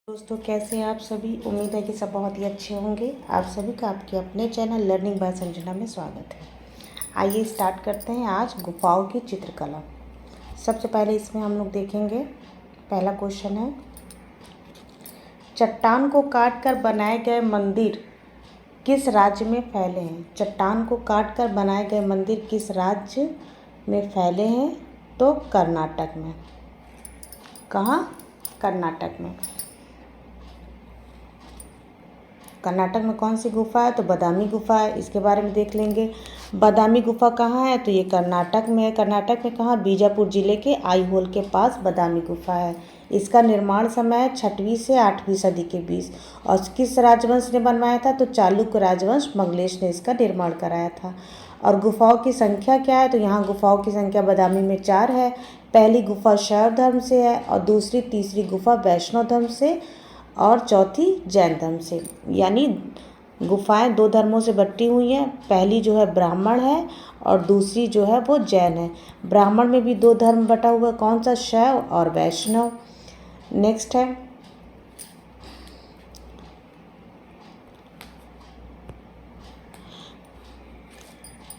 दोस्तों, कैसे हैं आप सभी। उम्मीद है कि सब बहुत ही अच्छे होंगे। आप सभी का आपके अपने चैनल लर्निंग बाय संजना में स्वागत है। आइए स्टार्ट करते हैं आज गुफाओं की चित्रकला। सबसे पहले इसमें हम लोग देखेंगे, पहला क्वेश्चन है, चट्टान को काटकर बनाए गए मंदिर किस राज्य में फैले हैं। चट्टान को काटकर बनाए गए मंदिर किस राज्य में फैले हैं? तो कर्नाटक में। कहाँ? कर्नाटक में। कर्नाटक में कौन सी गुफा है? तो बादामी गुफा है। इसके बारे में देख लेंगे। बादामी गुफा कहाँ है? तो ये कर्नाटक में है। कर्नाटक में कहाँ? बीजापुर जिले के आईहोल के पास बादामी गुफा है। इसका निर्माण समय है 6वीं से 8वीं सदी के बीच। और किस राजवंश ने बनवाया था? तो चालुक्य राजवंश मंगलेश ने इसका निर्माण कराया था। और गुफाओं की संख्या क्या है? तो यहाँ गुफाओं की संख्या बादामी में 4 है। पहली गुफा शैव धर्म से है, और दूसरी तीसरी गुफा वैष्णव धर्म से, और चौथी जैन धर्म से। यानी गुफाएं 2 धर्मों से बटी हुई हैं। पहली जो है ब्राह्मण है, और दूसरी जो है वो जैन है। ब्राह्मण में भी 2 धर्म बटा हुआ है, कौन सा? शैव और वैष्णव। नेक्स्ट है,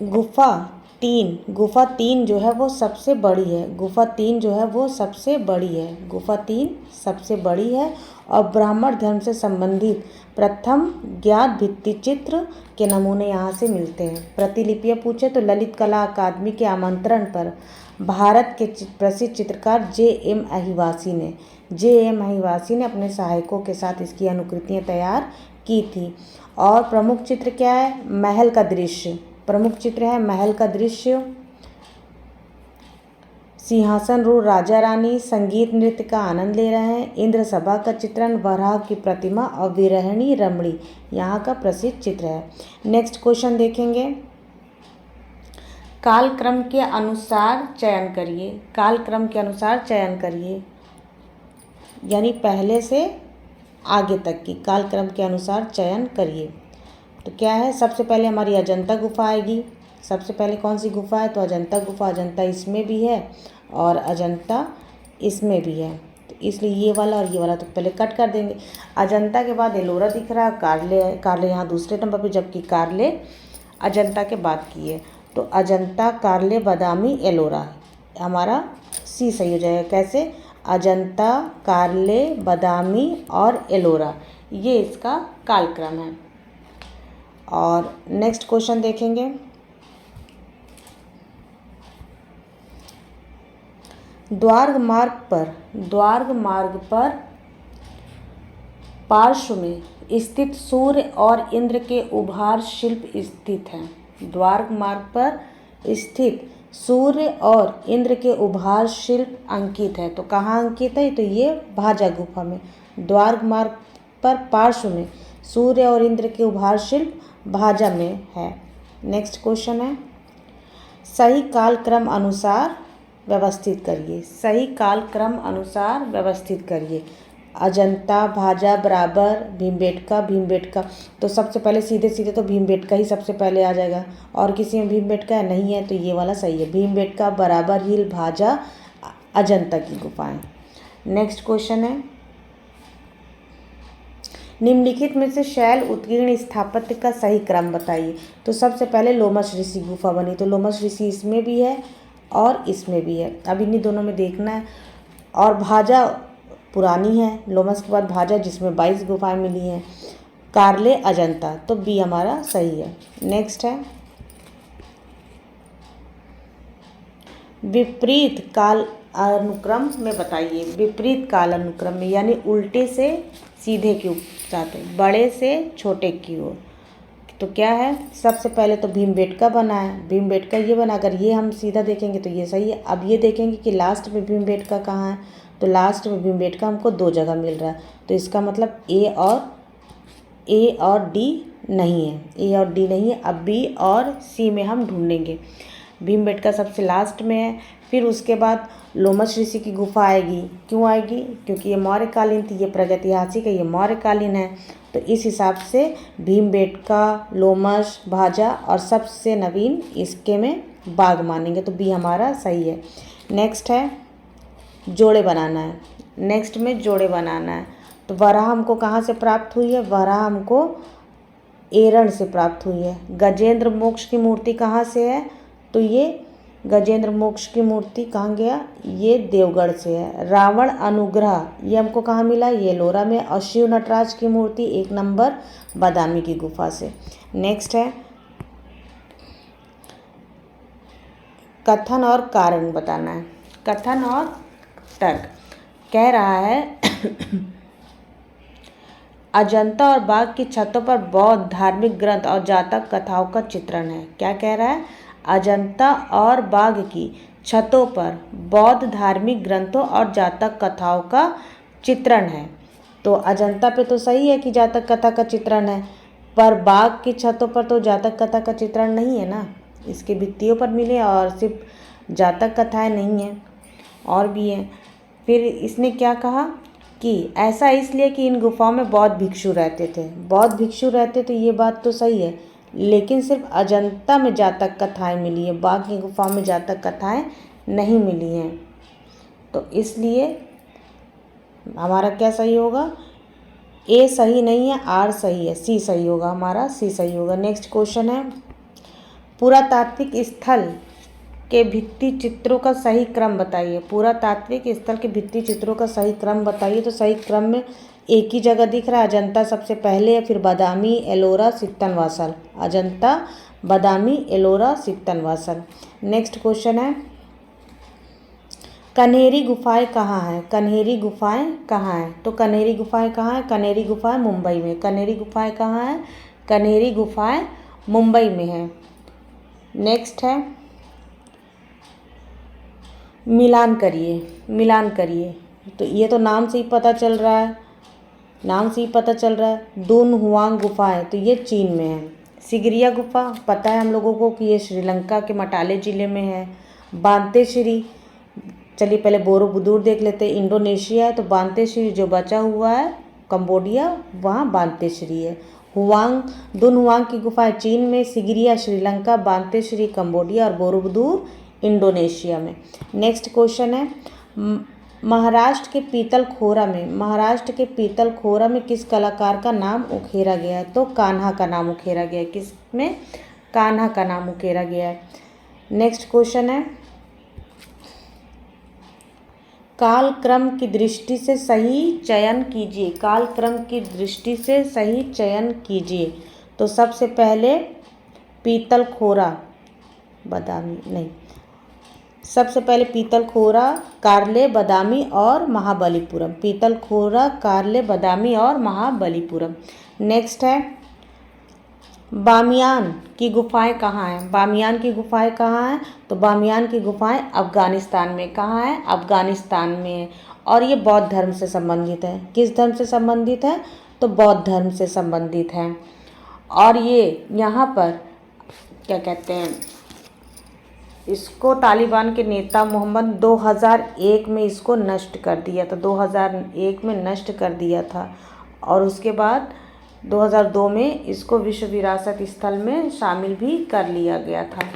गुफा तीन जो है वो सबसे बड़ी है। गुफा 3 जो है वो सबसे बड़ी है। गुफा 3 सबसे बड़ी है, और ब्राह्मण धर्म से संबंधित प्रथम ज्ञात भित्ति चित्र के नमूने यहाँ से मिलते हैं। प्रतिलिपियाँ पूछे तो ललित कला अकादमी के आमंत्रण पर भारत के प्रसिद्ध चित्रकार जे.एम. अहिवासी ने अपने सहायकों के साथ इसकी अनुकृतियाँ तैयार की थी। और प्रमुख चित्र क्या है? महल का दृश्य। प्रमुख चित्र है महल का दृश्य, सिंहासन रूढ़ राजा रानी संगीत नृत्य का आनंद ले रहे हैं, इंद्र सभा का चित्रण, वराह की प्रतिमा और विरहिणी रमणी यहाँ का प्रसिद्ध चित्र है। नेक्स्ट क्वेश्चन देखेंगे, कालक्रम के अनुसार चयन करिए। कालक्रम के अनुसार चयन करिए, यानी पहले से आगे तक की कालक्रम के अनुसार चयन करिए। तो क्या है? सबसे पहले हमारी अजंता गुफा आएगी। सबसे पहले कौन सी गुफा है? तो अजंता गुफा। अजंता इसमें भी है और अजंता इसमें भी है, तो इसलिए ये वाला और ये वाला तो पहले कट कर देंगे। अजंता के बाद एलोरा दिख रहा है, कारले यहाँ दूसरे नंबर पे, जबकि कारले अजंता के बाद की है। तो अजंता, कारले, बादामी, एलोरा हमारा सी सही हो जाएगा। कैसे? अजंता, कारले, बादामी और एलोरा, ये इसका कालक्रम है। और नेक्स्ट क्वेश्चन देखेंगे, द्वार मार्ग पर पार्श्व में स्थित सूर्य और इंद्र के उभार शिल्प स्थित हैं। द्वार मार्ग पर स्थित सूर्य और इंद्र के उभार शिल्प अंकित है। तो कहाँ अंकित है? तो ये भाजा गुफा में। द्वार मार्ग पर पार्श्व में सूर्य और इंद्र के उभार शिल्प भाजा में है। नेक्स्ट क्वेश्चन है, सही कालक्रम अनुसार व्यवस्थित करिए। सही कालक्रम अनुसार व्यवस्थित करिए। अजंता, भाजा बराबर भीमबेटका। तो सबसे पहले सीधे तो भीमबेटका ही सबसे पहले आ जाएगा। और किसी में भीमबेटका नहीं है तो ये वाला सही है। भीमबेटका बराबर हिल भाजा अजंता की गुफाएं। नेक्स्ट क्वेश्चन है, निम्नलिखित में से शैल उत्कीर्ण स्थापत्य का सही क्रम बताइए। तो सबसे पहले लोमश ऋषि गुफा बनी, तो लोमश ऋषि इसमें भी है और इसमें भी है। अब इन्हीं दोनों में देखना है। और भाजा पुरानी है, लोमश के बाद भाजा जिसमें 22 गुफाएं मिली हैं। कारले अजंता, तो बी हमारा सही है। नेक्स्ट है, विपरीत काल अनुक्रम में बताइए। विपरीत काल अनुक्रम में यानी उल्टे से सीधे की ओर जाते, बड़े से छोटे की ओर। तो क्या है? सबसे पहले तो भीमबेटका बना है, भीमबेटका ये बना। अगर ये हम सीधा देखेंगे तो ये सही है। अब ये देखेंगे कि लास्ट में भीमबेटका कहाँ है, तो लास्ट में भीमबेटका हमको 2 जगह मिल रहा है। तो इसका मतलब ए और डी नहीं है। ए और डी नहीं है। अब बी और सी में हम ढूंढेंगे। भीमबेटका सबसे लास्ट में है। फिर उसके बाद लोमश ऋषि की गुफा आएगी। क्यों आएगी? क्योंकि ये मौर्यकालीन थी, ये प्रागैतिहासिक है, ये मौर्यकालीन है। तो इस हिसाब से भीमबेटका, लोमश, भाजा और सबसे नवीन इसके में बाघ मानेंगे। तो बी हमारा सही है। नेक्स्ट है, जोड़े बनाना है। नेक्स्ट में जोड़े बनाना है। तो वराह हमको कहाँ से प्राप्त हुई है? वराह हमको एरण से प्राप्त हुई है। गजेंद्र मोक्ष की मूर्ति कहाँ से है? तो ये गजेंद्र मोक्ष की मूर्ति कहाँ गया? ये देवगढ़ से है। रावण अनुग्रह ये हमको कहाँ मिला? ये एलोरा में। और शिव नटराज की मूर्ति 1 नंबर बादामी की गुफा से। नेक्स्ट है कथन और कारण बताना है। कथन और तर्क कह रहा है अजंता और बाघ की छतों पर बौद्ध धार्मिक ग्रंथ और जातक कथाओं का चित्रण है। क्या कह रहा है? अजंता और बाघ की छतों पर बौद्ध धार्मिक ग्रंथों और जातक कथाओं का चित्रण है। तो अजंता पे तो सही है कि जातक कथा का चित्रण है, पर बाघ की छतों पर तो जातक कथा का चित्रण नहीं है ना। इसके भित्तियों पर मिले और सिर्फ जातक कथाएं नहीं हैं, और भी हैं। फिर इसने क्या कहा कि ऐसा इसलिए कि इन गुफाओं में बौद्ध भिक्षु रहते थे। बौद्ध भिक्षु रहते तो ये बात तो सही है, लेकिन सिर्फ अजंता में जातक कथाएं मिली है, बाघ की गुफाओं में जातक कथाएं नहीं मिली हैं। तो इसलिए हमारा क्या सही होगा? ए सही नहीं है, आर सही है, सी सही होगा हमारा, सी सही होगा। नेक्स्ट क्वेश्चन है पुरातात्विक स्थल के भित्ति चित्रों का सही क्रम बताइए। पुरातात्विक स्थल के भित्ति चित्रों का सही क्रम बताइए। तो सही क्रम में एक ही जगह दिख रहा है, अजंता सबसे पहले है, फिर बादामी, एलोरा, सित्तनवासल। अजंता, बादामी, एलोरा, सित्तनवासल। नेक्स्ट क्वेश्चन है कन्हेरी गुफाएं कहाँ हैं? कन्हेरी गुफाएं कहाँ हैं? तो कन्हेरी गुफाएं कहाँ हैं? कन्हेरी गुफाएं मुंबई में। कन्हेरी गुफाएं कहाँ हैं? कन्हेरी गुफाएं मुंबई में है। नेक्स्ट है मिलान करिए, मिलान करिए। तो ये तो नाम से ही पता चल रहा है, नाम से ही पता चल रहा है। दून हुआंग गुफा है, तो ये चीन में है। सिगरिया गुफा पता है हम लोगों को कि ये श्रीलंका के मटाले ज़िले में है। बांतेश्वरी, चलिए पहले बोरोबुदुर देख लेते हैं, इंडोनेशिया है। तो बांतेश्वरी जो बचा हुआ है कंबोडिया, वहाँ बांतेश्वरी है। हुआंग, दुन हुआंग की गुफा चीन में, सिगरिया श्रीलंका, बांतेश्वरी कंबोडिया और बोरोबुदुर इंडोनेशिया में। नेक्स्ट क्वेश्चन है महाराष्ट्र के पीतलखोरा में, महाराष्ट्र के पीतलखोरा में किस कलाकार का नाम उखेरा गया है? तो कान्हा का नाम उखेरा गया है। किसमें? कान्हा का नाम उखेरा गया है। नेक्स्ट क्वेश्चन है काल क्रम की दृष्टि से सही चयन कीजिए। काल क्रम की दृष्टि से सही चयन कीजिए। तो सबसे पहले पीतलखोरा, बादामी नहीं, सबसे पहले पीतलखोरा, कार्ले, बादामी और महाबलीपुरम। पीतलखोरा, कार्ले, बादामी और महाबलीपुरम। नेक्स्ट है बामियान की गुफाएं कहाँ हैं? बामियान की गुफाएं कहाँ हैं? तो बामियान की गुफाएं अफ़गानिस्तान में। कहाँ है? अफ़गानिस्तान में है। और ये बौद्ध धर्म से संबंधित है। किस धर्म से संबंधित है? तो बौद्ध धर्म से संबंधित है। और ये यहाँ पर क्या कहते हैं, इसको तालिबान के नेता मोहम्मद 2001 में इसको नष्ट कर दिया था। 2001 में नष्ट कर दिया था और उसके बाद 2002 में इसको विश्व विरासत स्थल में शामिल भी कर लिया गया था।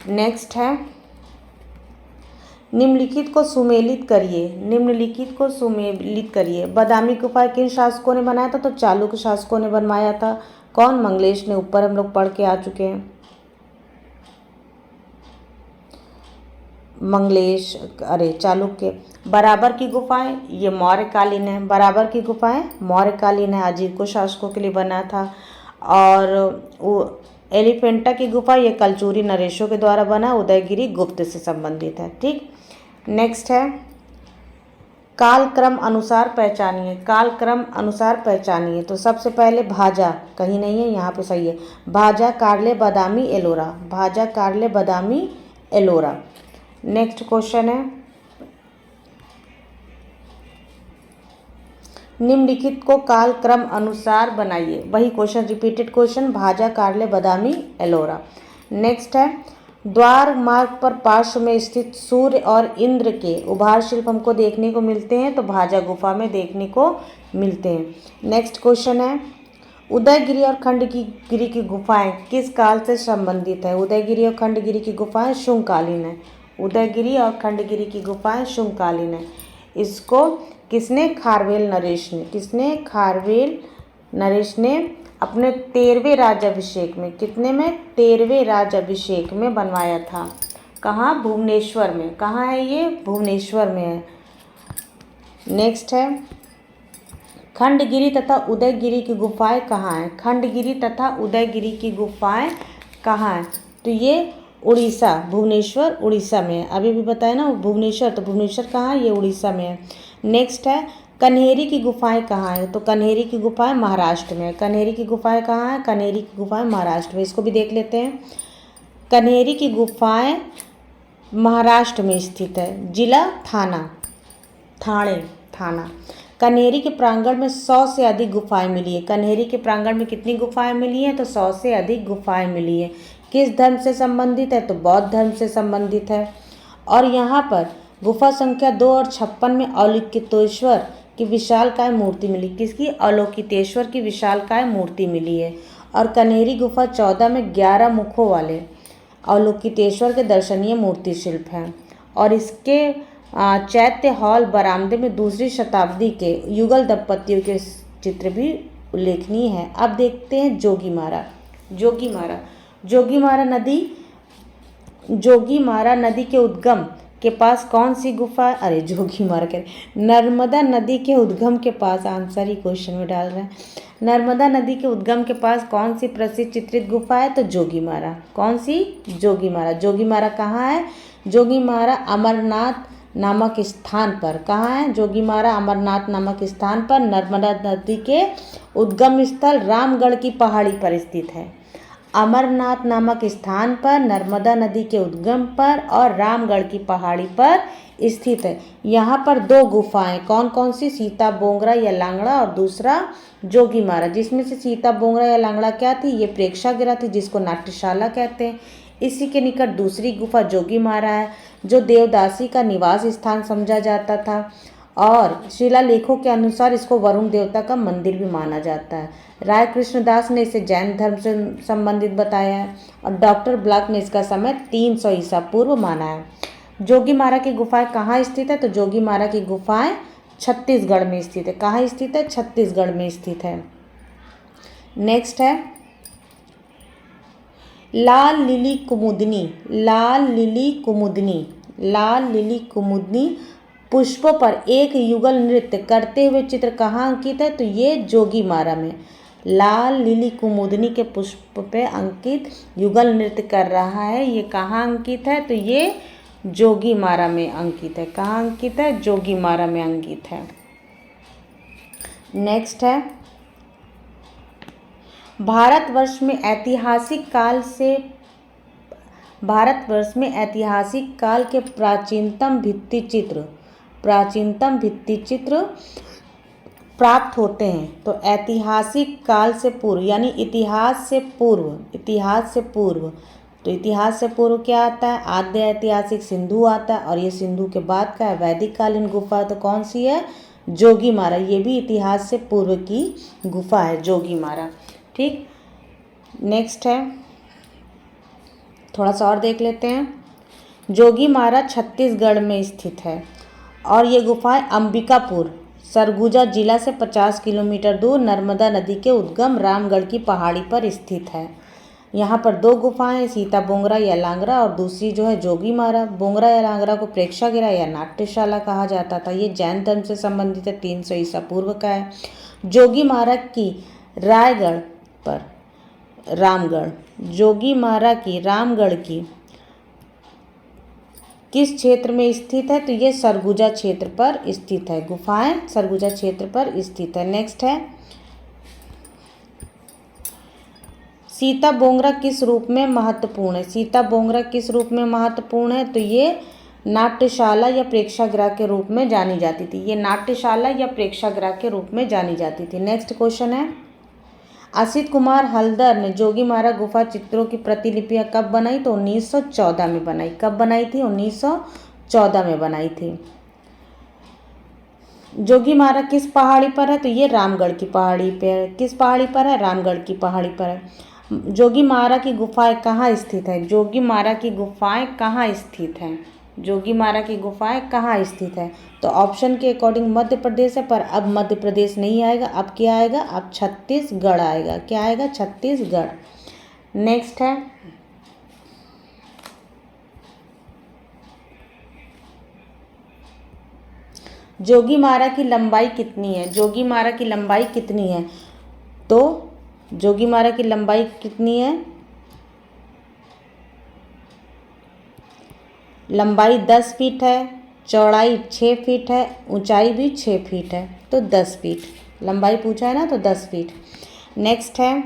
नेक्स्ट है निम्नलिखित को सुमेलित करिए। निम्नलिखित को सुमेलित करिए। बादामी गुफा किन शासकों ने बनाया था? तो चालुक्य शासकों ने बनवाया था। कौन? मंगलेश ने। ऊपर हम लोग पढ़ के आ चुके हैं। मंगलेश, अरे चालुक्य। बराबर की गुफाएं ये मौर्यकालीन है। बराबर की गुफाएं मौर्यकालीन है, अजीको शासकों के लिए बना था। और वो एलिफेंटा की गुफा ये कलचुरी नरेशों के द्वारा बना, उदयगिरी गुप्त से संबंधित है। ठीक। नेक्स्ट है कालक्रम अनुसार पहचानिए। कालक्रम अनुसार पहचानिए। तो सबसे पहले भाजा, कहीं नहीं है, यहाँ पे सही है। भाजा, कार्ले, बादामी, एलोरा। भाजा, कार्ले, बादामी, एलोरा। नेक्स्ट क्वेश्चन है निम्नलिखित को कालक्रम अनुसार बनाइए। वही क्वेश्चन, रिपीटेड क्वेश्चन, भाजा, कार्ले, बादामी, एलोरा। नेक्स्ट है द्वार मार्ग पर पार्श्व में स्थित सूर्य और इंद्र के उभार शिल्प हमको देखने को मिलते हैं। तो भाजा गुफा में देखने को मिलते हैं। नेक्स्ट क्वेश्चन है उदयगिरी और खंडगिरी की गुफाएं किस काल से संबंधित है? उदयगिरी और खंडगिरी की गुफाएं शुंगकालीन है। उदयगिरी और खंडगिरी की गुफाएं शुंगकालीन है। इसको किसने? खारवेल नरेश ने। किसने? खारवेल नरेश ने अपने 13वें राज्याभिषेक में, कितने में? 13वें राज्याभिषेक में बनवाया था। कहाँ? भुवनेश्वर में। कहाँ है ये? भुवनेश्वर में है। नेक्स्ट है, खंडगिरी तथा उदयगिरी की गुफाएं कहाँ हैं? खंडगिरी तथा उदयगिरी की गुफाएं कहाँ हैं? तो ये उड़ीसा, भुवनेश्वर उड़ीसा में है। अभी भी बताया ना भुवनेश्वर, तो भुवनेश्वर कहाँ है? ये उड़ीसा में है। नेक्स्ट है, कन्हेरी की गुफाएं कहाँ है? तो कन्हेरी की गुफाएं महाराष्ट्र में है। कन्हेरी की गुफाएं कहाँ है? कन्हेरी की गुफाएं महाराष्ट्र में। इसको भी देख लेते हैं। कन्हेरी की गुफाएं महाराष्ट्र में स्थित है। जिला? थाना, ठाणे, थाना। कन्हेरी के प्रांगण में 100 से अधिक गुफाएं मिली है। कन्हेरी के प्रांगण में कितनी गुफाएं मिली हैं? तो 100 से अधिक गुफाएं मिली है। किस धर्म से संबंधित है? तो बौद्ध धर्म से संबंधित है। और यहाँ पर गुफा संख्या 2 और 56 में अवलोकितेश्वर की विशालकाय मूर्ति मिली। किसकी? अवलोकितेश्वर की विशालकाय मूर्ति मिली है। और कन्हेरी गुफा 14 में 11 मुखों वाले अवलोकितेश्वर के दर्शनीय मूर्ति शिल्प हैं। और इसके चैत्य हॉल बरामदे में 2री शताब्दी के युगल दंपतियों के चित्र भी उल्लेखनीय है। अब देखते हैं जोगीमारा। जोगीमारा, जोगीमारा नदी के उद्गम के पास कौन सी गुफा? अरे जोगीमारा कह रहे, नर्मदा नदी के उद्गम के पास, आंसर ही क्वेश्चन में डाल रहे हैं। नर्मदा नदी के उद्गम के पास कौन सी प्रसिद्ध चित्रित गुफा है? तो जोगीमारा। कौन सी? जोगीमारा। जोगीमारा कहाँ है? जोगीमारा अमरनाथ नामक स्थान पर। कहाँ है? जोगीमारा अमरनाथ नामक स्थान पर नर्मदा नदी के उद्गम स्थल रामगढ़ की पहाड़ी पर स्थित है। अमरनाथ नामक स्थान पर, नर्मदा नदी के उद्गम पर और रामगढ़ की पहाड़ी पर स्थित है। यहाँ पर 2 गुफाएं, कौन कौन सी? सीता बोंगरा या लांगड़ा और दूसरा जोगीमारा। जिसमें से सीता बोंगरा या लांगड़ा क्या थी? ये प्रेक्षागृह थी जिसको नाट्यशाला कहते हैं। इसी के निकट दूसरी गुफा जोगीमारा है जो देवदासी का निवास स्थान समझा जाता था और शिलालेखों के अनुसार इसको वरुण देवता का मंदिर भी माना जाता है। राय कृष्णदास ने इसे जैन धर्म से संबंधित बताया है और डॉक्टर ब्लैक ने इसका समय 300 ईसा पूर्व माना है। जोगीमारा की गुफाएं कहाँ स्थित है? तो जोगीमारा की गुफाएं छत्तीसगढ़ में स्थित है। कहाँ स्थित है? छत्तीसगढ़ में स्थित है। नेक्स्ट है, लाल लिली कुमुदनी। लाल लिली कुमुदनी, लाल लिली कुमुदनी पुष्पों पर एक युगल नृत्य करते हुए चित्र कहाँ अंकित है? तो ये जोगीमारा में। लाल लिली कुमुदनी के पुष्प पे अंकित युगल नृत्य कर रहा है, ये कहाँ अंकित है? तो ये जोगीमारा में अंकित है। कहाँ अंकित है? जोगीमारा में अंकित है। नेक्स्ट है, भारतवर्ष में ऐतिहासिक काल के प्राचीनतम भित्तिचित्र प्राप्त होते हैं। तो ऐतिहासिक काल से पूर्व यानी इतिहास से पूर्व। तो इतिहास से पूर्व क्या आता है? आद्य ऐतिहासिक सिंधु आता है और ये सिंधु के बाद का है वैदिक कालीन गुफा। तो कौन सी है? जोगीमारा। ये भी इतिहास से पूर्व की गुफा है जोगीमारा। ठीक, नेक्स्ट है, थोड़ा सा और देख लेते हैं। जोगीमारा छत्तीसगढ़ में स्थित है और ये गुफाएं अंबिकापुर, सरगुजा जिला से 50 किलोमीटर दूर नर्मदा नदी के उद्गम रामगढ़ की पहाड़ी पर स्थित है। यहाँ पर 2 गुफाएं, सीता बोंगरा या लांगरा और दूसरी जो है जोगीमारा। बोंगरा या लांगरा को प्रेक्षागृह या नाट्यशाला कहा जाता था। ये जैन धर्म से संबंधित है, 300 ईसा पूर्व का है। जोगीमारा की रायगढ़ पर रामगढ़, जोगीमारा की रामगढ़ की किस क्षेत्र में स्थित है? तो ये सरगुजा क्षेत्र पर स्थित है। गुफाएं सरगुजा क्षेत्र पर स्थित है। नेक्स्ट है, सीता बोंगरा किस रूप में महत्वपूर्ण है? सीता बोंगरा किस रूप में महत्वपूर्ण है? तो ये नाट्यशाला या प्रेक्षागृह के रूप में जानी जाती थी। ये नाट्यशाला या प्रेक्षागृह के रूप में जानी जाती थी। नेक्स्ट क्वेश्चन है, असित कुमार हल्दर ने जोगीमारा गुफा चित्रों की प्रतिलिपियां कब बनाई? तो 1914 में बनाई। कब बनाई थी? 1914 में बनाई थी। जोगीमारा किस पहाड़ी पर है? तो ये रामगढ़ की पहाड़ी पे है। किस पहाड़ी पर है? रामगढ़ की पहाड़ी पर है। जोगीमारा की गुफाएं कहाँ स्थित है? जोगीमारा की गुफाएं कहाँ स्थित हैं? जोगीमारा की गुफाएं कहाँ स्थित है? तो ऑप्शन के अकॉर्डिंग मध्य प्रदेश है, पर अब मध्य प्रदेश नहीं आएगा, अब क्या आएगा? अब छत्तीसगढ़ आएगा। क्या आएगा? छत्तीसगढ़। नेक्स्ट है, जोगीमारा की लंबाई कितनी है? जोगीमारा की लंबाई कितनी है? तो जोगीमारा की लंबाई कितनी है? लंबाई 10 फीट है, चौड़ाई 6 फीट है, ऊंचाई भी 6 फीट है, तो 10 फीट लंबाई पूछा है ना, तो 10 फीट। नेक्स्ट है,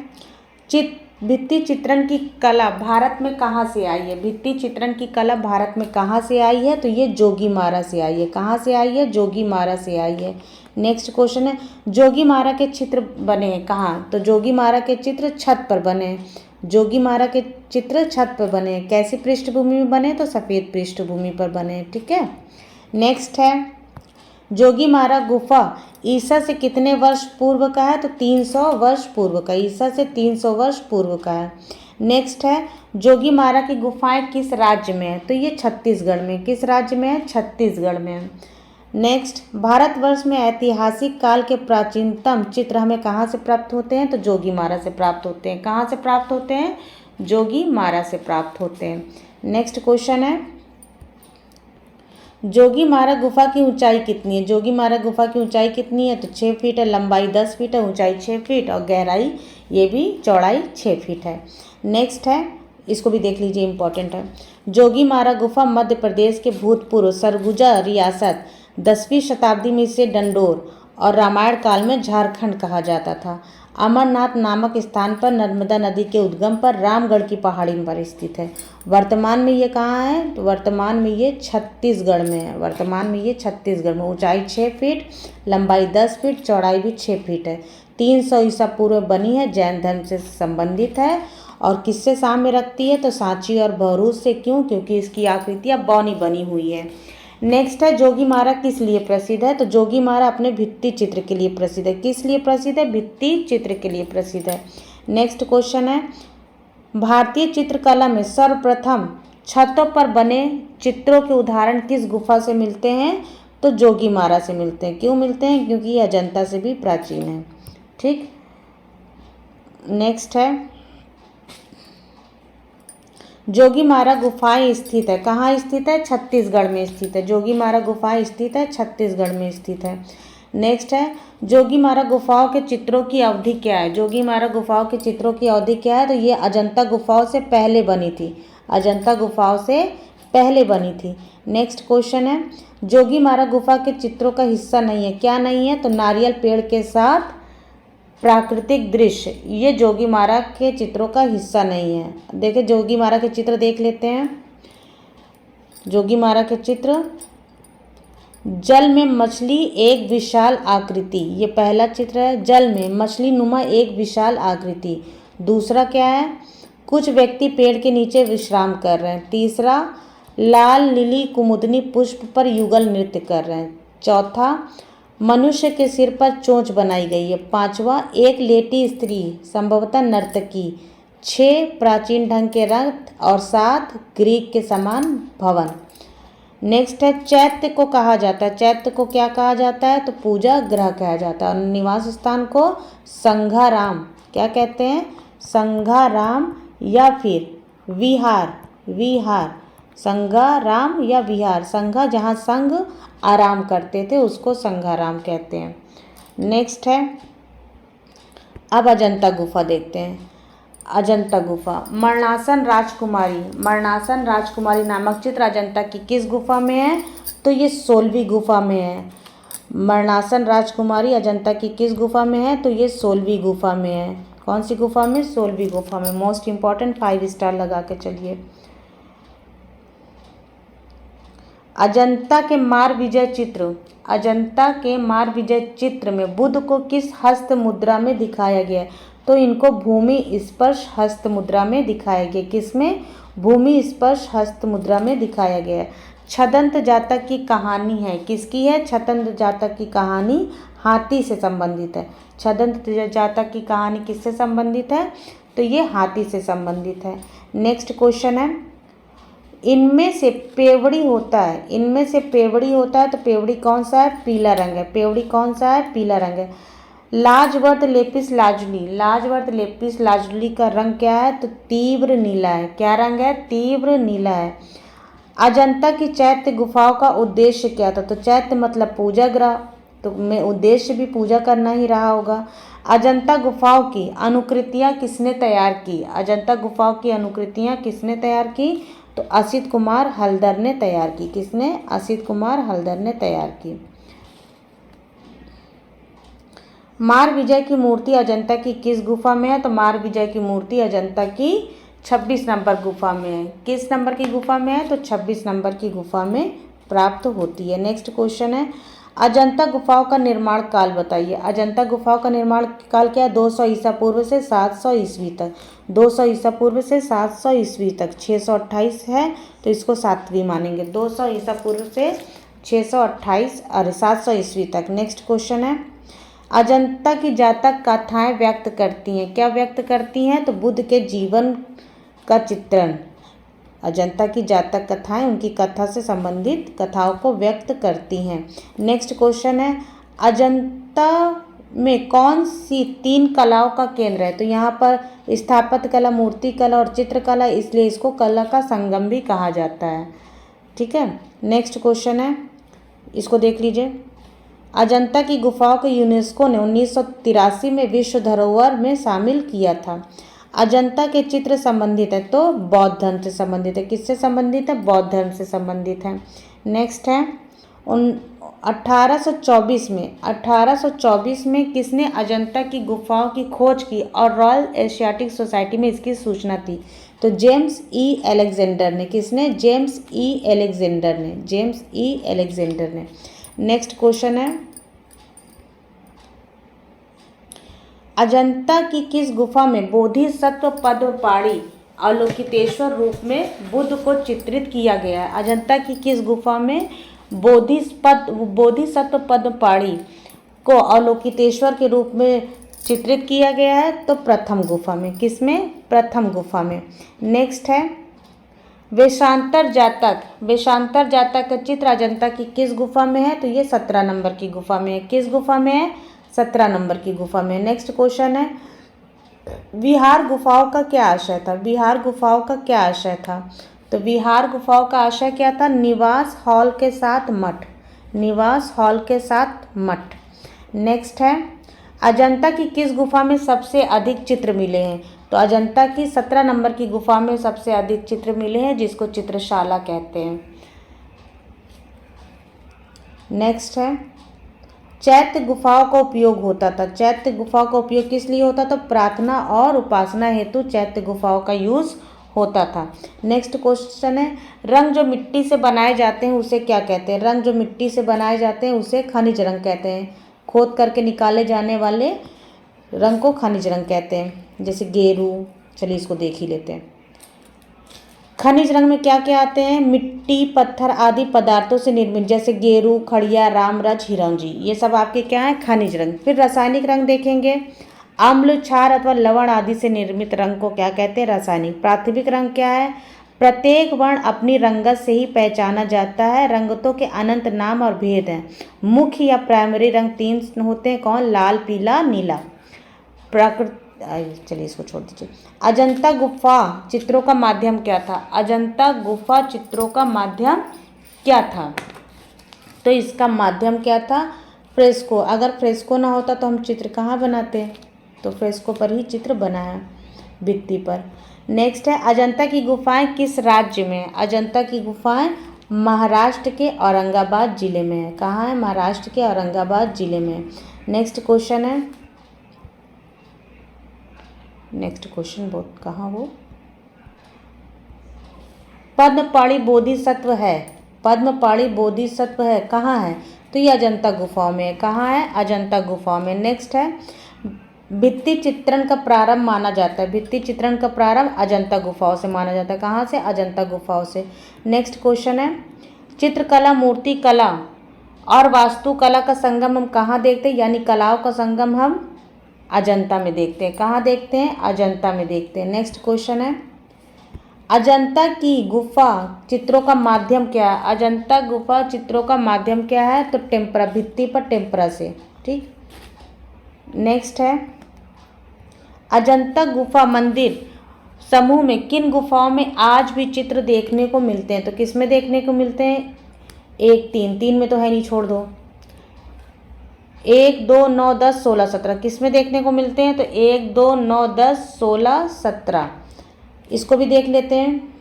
भित्ति चित्रण की कला भारत में कहाँ से आई है? भित्ति चित्रण की कला भारत में कहाँ से आई है? तो ये जोगीमारा से आई है। कहाँ से आई है? जोगीमारा से आई है। नेक्स्ट क्वेश्चन है, जोगीमारा के चित्र बने हैं कहाँ? तो जोगीमारा के चित्र छत पर बने हैं। जोगीमारा के चित्र छत पर बने हैं। कैसी पृष्ठभूमि में बने? तो सफ़ेद पृष्ठभूमि पर बने हैं। ठीक है। नेक्स्ट है, जोगीमारा गुफा ईसा से कितने वर्ष पूर्व का है? तो 300 वर्ष पूर्व का। ईसा से 300 वर्ष पूर्व का है। नेक्स्ट है, जोगीमारा की गुफाएं किस राज्य में है? तो ये छत्तीसगढ़ में। किस राज्य में है? छत्तीसगढ़ में है। नेक्स्ट, भारतवर्ष में ऐतिहासिक काल के प्राचीनतम चित्र हमें कहाँ से प्राप्त होते हैं? तो जोगीमारा से प्राप्त होते हैं। कहाँ से प्राप्त होते हैं? जोगीमारा से प्राप्त होते हैं। नेक्स्ट क्वेश्चन है, जोगीमारा गुफा की ऊंचाई कितनी है? जोगीमारा गुफा की ऊंचाई कितनी है? तो 6 फीट है, लंबाई 10 फीट है, ऊंचाई 6 फीट और गहराई ये भी चौड़ाई 6 फीट है। नेक्स्ट है, इसको भी देख लीजिए, इंपॉर्टेंट है। जोगीमारा गुफा मध्य प्रदेश के भूतपूर्व सरगुजा रियासत 10वीं शताब्दी में इसे डंडोर और रामायण काल में झारखंड कहा जाता था। अमरनाथ नामक स्थान पर नर्मदा नदी के उद्गम पर रामगढ़ की पहाड़ी पर स्थित है। वर्तमान में ये कहाँ है? तो वर्तमान में ये छत्तीसगढ़ में है। वर्तमान में ये छत्तीसगढ़ में। ऊंचाई 6 फीट, लंबाई 10 फीट, चौड़ाई भी 6 फीट है। 300 ईसा पूर्व बनी है, जैन धर्म से संबंधित है और किससे साम्य रखती है? तो सांची और भरूच से। क्यों? क्योंकि इसकी आकृतियाँ बौनी बनी हुई है। नेक्स्ट है, जोगीमारा किस लिए प्रसिद्ध है? तो जोगीमारा अपने भित्ति चित्र के लिए प्रसिद्ध है। किस लिए प्रसिद्ध है? भित्ति चित्र के लिए प्रसिद्ध है। नेक्स्ट क्वेश्चन है, भारतीय चित्रकला में सर्वप्रथम छतों पर बने चित्रों के उदाहरण किस गुफा से मिलते हैं? तो जोगीमारा से मिलते हैं। क्यों मिलते हैं? क्योंकि ये अजंता से भी प्राचीन है। ठीक। नेक्स्ट है, जोगीमारा गुफाएं स्थित है कहाँ स्थित है? छत्तीसगढ़ में स्थित है। जोगीमारा गुफाएं स्थित है, छत्तीसगढ़ में स्थित है। नेक्स्ट है, जोगीमारा गुफाओं के चित्रों की अवधि क्या है? जोगीमारा गुफाओं के चित्रों की अवधि क्या है? तो ये अजंता गुफाओं से पहले बनी थी। अजंता गुफाओं से पहले बनी थी। नेक्स्ट क्वेश्चन है, जोगीमारा गुफा के चित्रों का हिस्सा नहीं है। क्या नहीं है? तो नारियल पेड़ के साथ प्राकृतिक दृश्य, ये जोगीमारा के चित्रों का हिस्सा नहीं है। देखिए, जोगीमारा के चित्र देख लेते हैं। जोगीमारा के चित्र, जल में मछली एक विशाल आकृति, ये पहला चित्र है। जल में मछली नुमा एक विशाल आकृति। दूसरा क्या है? कुछ व्यक्ति पेड़ के नीचे विश्राम कर रहे हैं। तीसरा, लाल लिली कुमुदनी पुष्प पर युगल नृत्य कर रहे हैं। चौथा, मनुष्य के सिर पर चोंच बनाई गई है। पांचवा, एक लेटी स्त्री संभवतः नर्तकी। 6, प्राचीन ढंग के रथ और 7, ग्रीक के समान भवन। नेक्स्ट है, चैत्य को कहा जाता है। चैत्य को क्या कहा जाता है? तो पूजा गृह कहा जाता है। और निवास स्थान को संघाराम क्या कहते हैं? संघाराम या फिर विहार। विहार, संघाराम या विहार। संघा जहाँ संघ आराम करते थे उसको संघाराम कहते हैं। नेक्स्ट है, अब अजंता गुफा देखते हैं। अजंता गुफा, मरणासन राजकुमारी। मरणासन राजकुमारी नामक चित्र अजंता की किस गुफा में है? तो ये 16वीं गुफा में है। मरणासन राजकुमारी अजंता की किस गुफा में है? तो ये 16वीं गुफा में है। कौन सी गुफा में? 16वीं गुफा में। मोस्ट इम्पॉर्टेंट, 5 स्टार लगा के चलिए। अजंता के मार विजय चित्र, अजंता के मार विजय चित्र में बुद्ध को किस हस्त मुद्रा में दिखाया गया है? तो इनको भूमि स्पर्श हस्त मुद्रा में दिखाया गया। किसमें? भूमि स्पर्श हस्त मुद्रा में दिखाया गया है। छदंत जातक की कहानी है, किसकी है? छदंत जातक की कहानी हाथी से संबंधित है। छदंत जातक की कहानी किससे संबंधित है? तो ये हाथी से संबंधित है। नेक्स्ट क्वेश्चन है, इनमें से पेवड़ी होता है, इनमें से पेवड़ी होता है, तो पेवड़ी कौन सा है? पीला रंग है। पेवड़ी कौन सा है? पीला रंग है। लाजवर्त लेपिस लाजुली, लाजवर्त लेपिस लाजुली का रंग क्या है? तो तीव्र नीला है। क्या रंग है? तीव्र नीला है। अजंता की चैत्य गुफाओं का उद्देश्य क्या था? तो चैत्य मतलब पूजा गृह, तो में उद्देश्य भी पूजा करना ही रहा होगा। अजंता गुफाओं की अनुकृतियाँ किसने तैयार की? अजंता गुफाओं की अनुकृतियाँ किसने तैयार की? तो असित कुमार हलदर ने तैयार की। किसने? असित कुमार हलदर ने तैयार की। मार विजय की मूर्ति अजंता की किस गुफा में है? तो मार विजय की मूर्ति अजंता की 26 नंबर गुफा में है। किस नंबर की गुफा में है? तो 26 नंबर की गुफा में प्राप्त होती है। नेक्स्ट क्वेश्चन है, अजंता गुफाओं का निर्माण काल बताइए। अजंता गुफाओं का निर्माण काल क्या है? 200 ईसा पूर्व से 700 ईस्वी तक। 200 ईसा पूर्व से 700 ईस्वी तक। 628 है तो इसको 7वीं मानेंगे। 200 ईसा पूर्व से 628 और 700 ईस्वी तक। नेक्स्ट क्वेश्चन है, अजंता की जातक कथाएं व्यक्त करती हैं। क्या व्यक्त करती हैं? तो बुद्ध के जीवन का चित्रण। अजंता की जातक कथाएं उनकी कथा से संबंधित कथाओं को व्यक्त करती हैं। नेक्स्ट क्वेश्चन है, अजंता में कौन सी 3 कलाओं का केंद्र है? तो यहाँ पर स्थापत्य कला, मूर्ति कला और चित्रकला, इसलिए इसको कला का संगम भी कहा जाता है। ठीक है। नेक्स्ट क्वेश्चन है, इसको देख लीजिए। अजंता की गुफाओं को यूनेस्को ने 1983 में विश्व धरोहर में शामिल किया था। अजंता के चित्र संबंधित है, तो बौद्ध धर्म से संबंधित है। किससे संबंधित है? बौद्ध धर्म से संबंधित है। नेक्स्ट है, 1824 में किसने अजंता की गुफाओं की खोज की और रॉयल एशियाटिक सोसाइटी में इसकी सूचना दी? तो जेम्स ई एलेक्जेंडर ने। किसने? जेम्स ई एलेक्जेंडर ने। जेम्स ई एलेक्जेंडर ने। नेक्स्ट क्वेश्चन है, अजंता की किस गुफा में बोधिसत्व पद्मपाणि अवलोकितेश्वर रूप में बुद्ध को चित्रित किया गया है? अजंता की किस गुफा में बोधिसत्व पद्मपाणि को अवलोकितेश्वर के रूप में चित्रित किया गया है? तो प्रथम गुफा में। किसमें? प्रथम गुफा में। नेक्स्ट है, वेशांतर जातक का चित्र अजंता की किस गुफा में है? तो ये 17 नंबर की गुफा में है। किस गुफा में है? 17 नंबर की गुफा में। नेक्स्ट क्वेश्चन है, विहार गुफाओं का क्या आशय था? विहार गुफाओं का क्या आशय था? तो विहार गुफाओं का आशय क्या था? निवास हॉल के साथ मठ। निवास हॉल के साथ मठ। नेक्स्ट है, अजंता की किस गुफा में सबसे अधिक चित्र मिले हैं? तो अजंता की 17 नंबर की गुफा में सबसे अधिक चित्र मिले हैं, जिसको चित्रशाला कहते हैं। नेक्स्ट है, चैत्य गुफाओं का उपयोग होता था। चैत्य गुफाओं का उपयोग किस लिए होता था? प्रार्थना और उपासना हेतु चैत्य गुफाओं का यूज होता था। नेक्स्ट क्वेश्चन है, रंग जो मिट्टी से बनाए जाते हैं उसे क्या कहते हैं? रंग जो मिट्टी से बनाए जाते हैं उसे खनिज रंग कहते हैं। खोद करके निकाले जाने वाले रंग को खनिज रंग कहते हैं, जैसे गेरू। चलिए इसको देख ही लेते हैं। खनिज रंग में क्या क्या आते हैं? मिट्टी, पत्थर आदि पदार्थों से निर्मित, जैसे गेरू, खड़िया, रामरज, हिरौंजी, ये सब आपके क्या है? खनिज रंग। फिर रासायनिक रंग देखेंगे, अम्ल, क्षार अथवा लवण आदि से निर्मित रंग को क्या कहते हैं? रासायनिक। प्राथमिक रंग क्या है? प्रत्येक वर्ण अपनी रंगत से ही पहचाना जाता है। रंगतों के अनंत नाम और भेद हैं। मुख्य या प्राइमरी रंग 3 होते हैं। कौन? लाल, पीला, नीला। चलिए इसको छोड़ दीजिए। अजंता गुफा चित्रों का माध्यम क्या था? अजंता गुफा चित्रों का माध्यम क्या था? तो इसका माध्यम क्या था? फ्रेस्को। अगर फ्रेस्को ना होता तो हम चित्र कहाँ बनाते? तो फ्रेस्को पर ही चित्र बनाया, भित्ति पर। नेक्स्ट है, अजंता की गुफाएं किस राज्य में है? अजंता की गुफाएं महाराष्ट्र के औरंगाबाद जिले में है। कहाँ है? महाराष्ट्र के औरंगाबाद जिले में। नेक्स्ट क्वेश्चन है, नेक्स्ट क्वेश्चन बहुत कहाँ वो, पद्मपाणि बोधिसत्व है। पद्मपाणि बोधिसत्व है कहाँ है? तो ये अजंता गुफाओं में है। कहाँ है? अजंता गुफाओं में। नेक्स्ट है, भित्ति चित्रण का प्रारंभ माना जाता है। भित्ति चित्रण का प्रारंभ अजंता गुफाओं से माना जाता है। कहाँ से? अजंता गुफाओं से। नेक्स्ट क्वेश्चन है, चित्रकला, मूर्ति कला और वास्तुकला का संगम हम कहाँ देखते हैं? यानी कलाओं का संगम हम अजंता में देखते हैं। कहाँ देखते हैं? अजंता में देखते हैं। नेक्स्ट क्वेश्चन है, अजंता की गुफा चित्रों का माध्यम क्या है? अजंता गुफा चित्रों का माध्यम क्या है? तो टेम्परा, भित्ति पर टेम्परा से। ठीक, नेक्स्ट है अजंता गुफा मंदिर समूह में किन गुफाओं में आज भी चित्र देखने को मिलते हैं? तो किस में देखने को मिलते हैं? 1, 3, 3 में तो है नहीं, छोड़ दो। 1, 2, 9, 10, 16, 17 किस में देखने को मिलते हैं? तो 1, 2, 9, 10, 16, 17 इसको भी देख लेते हैं।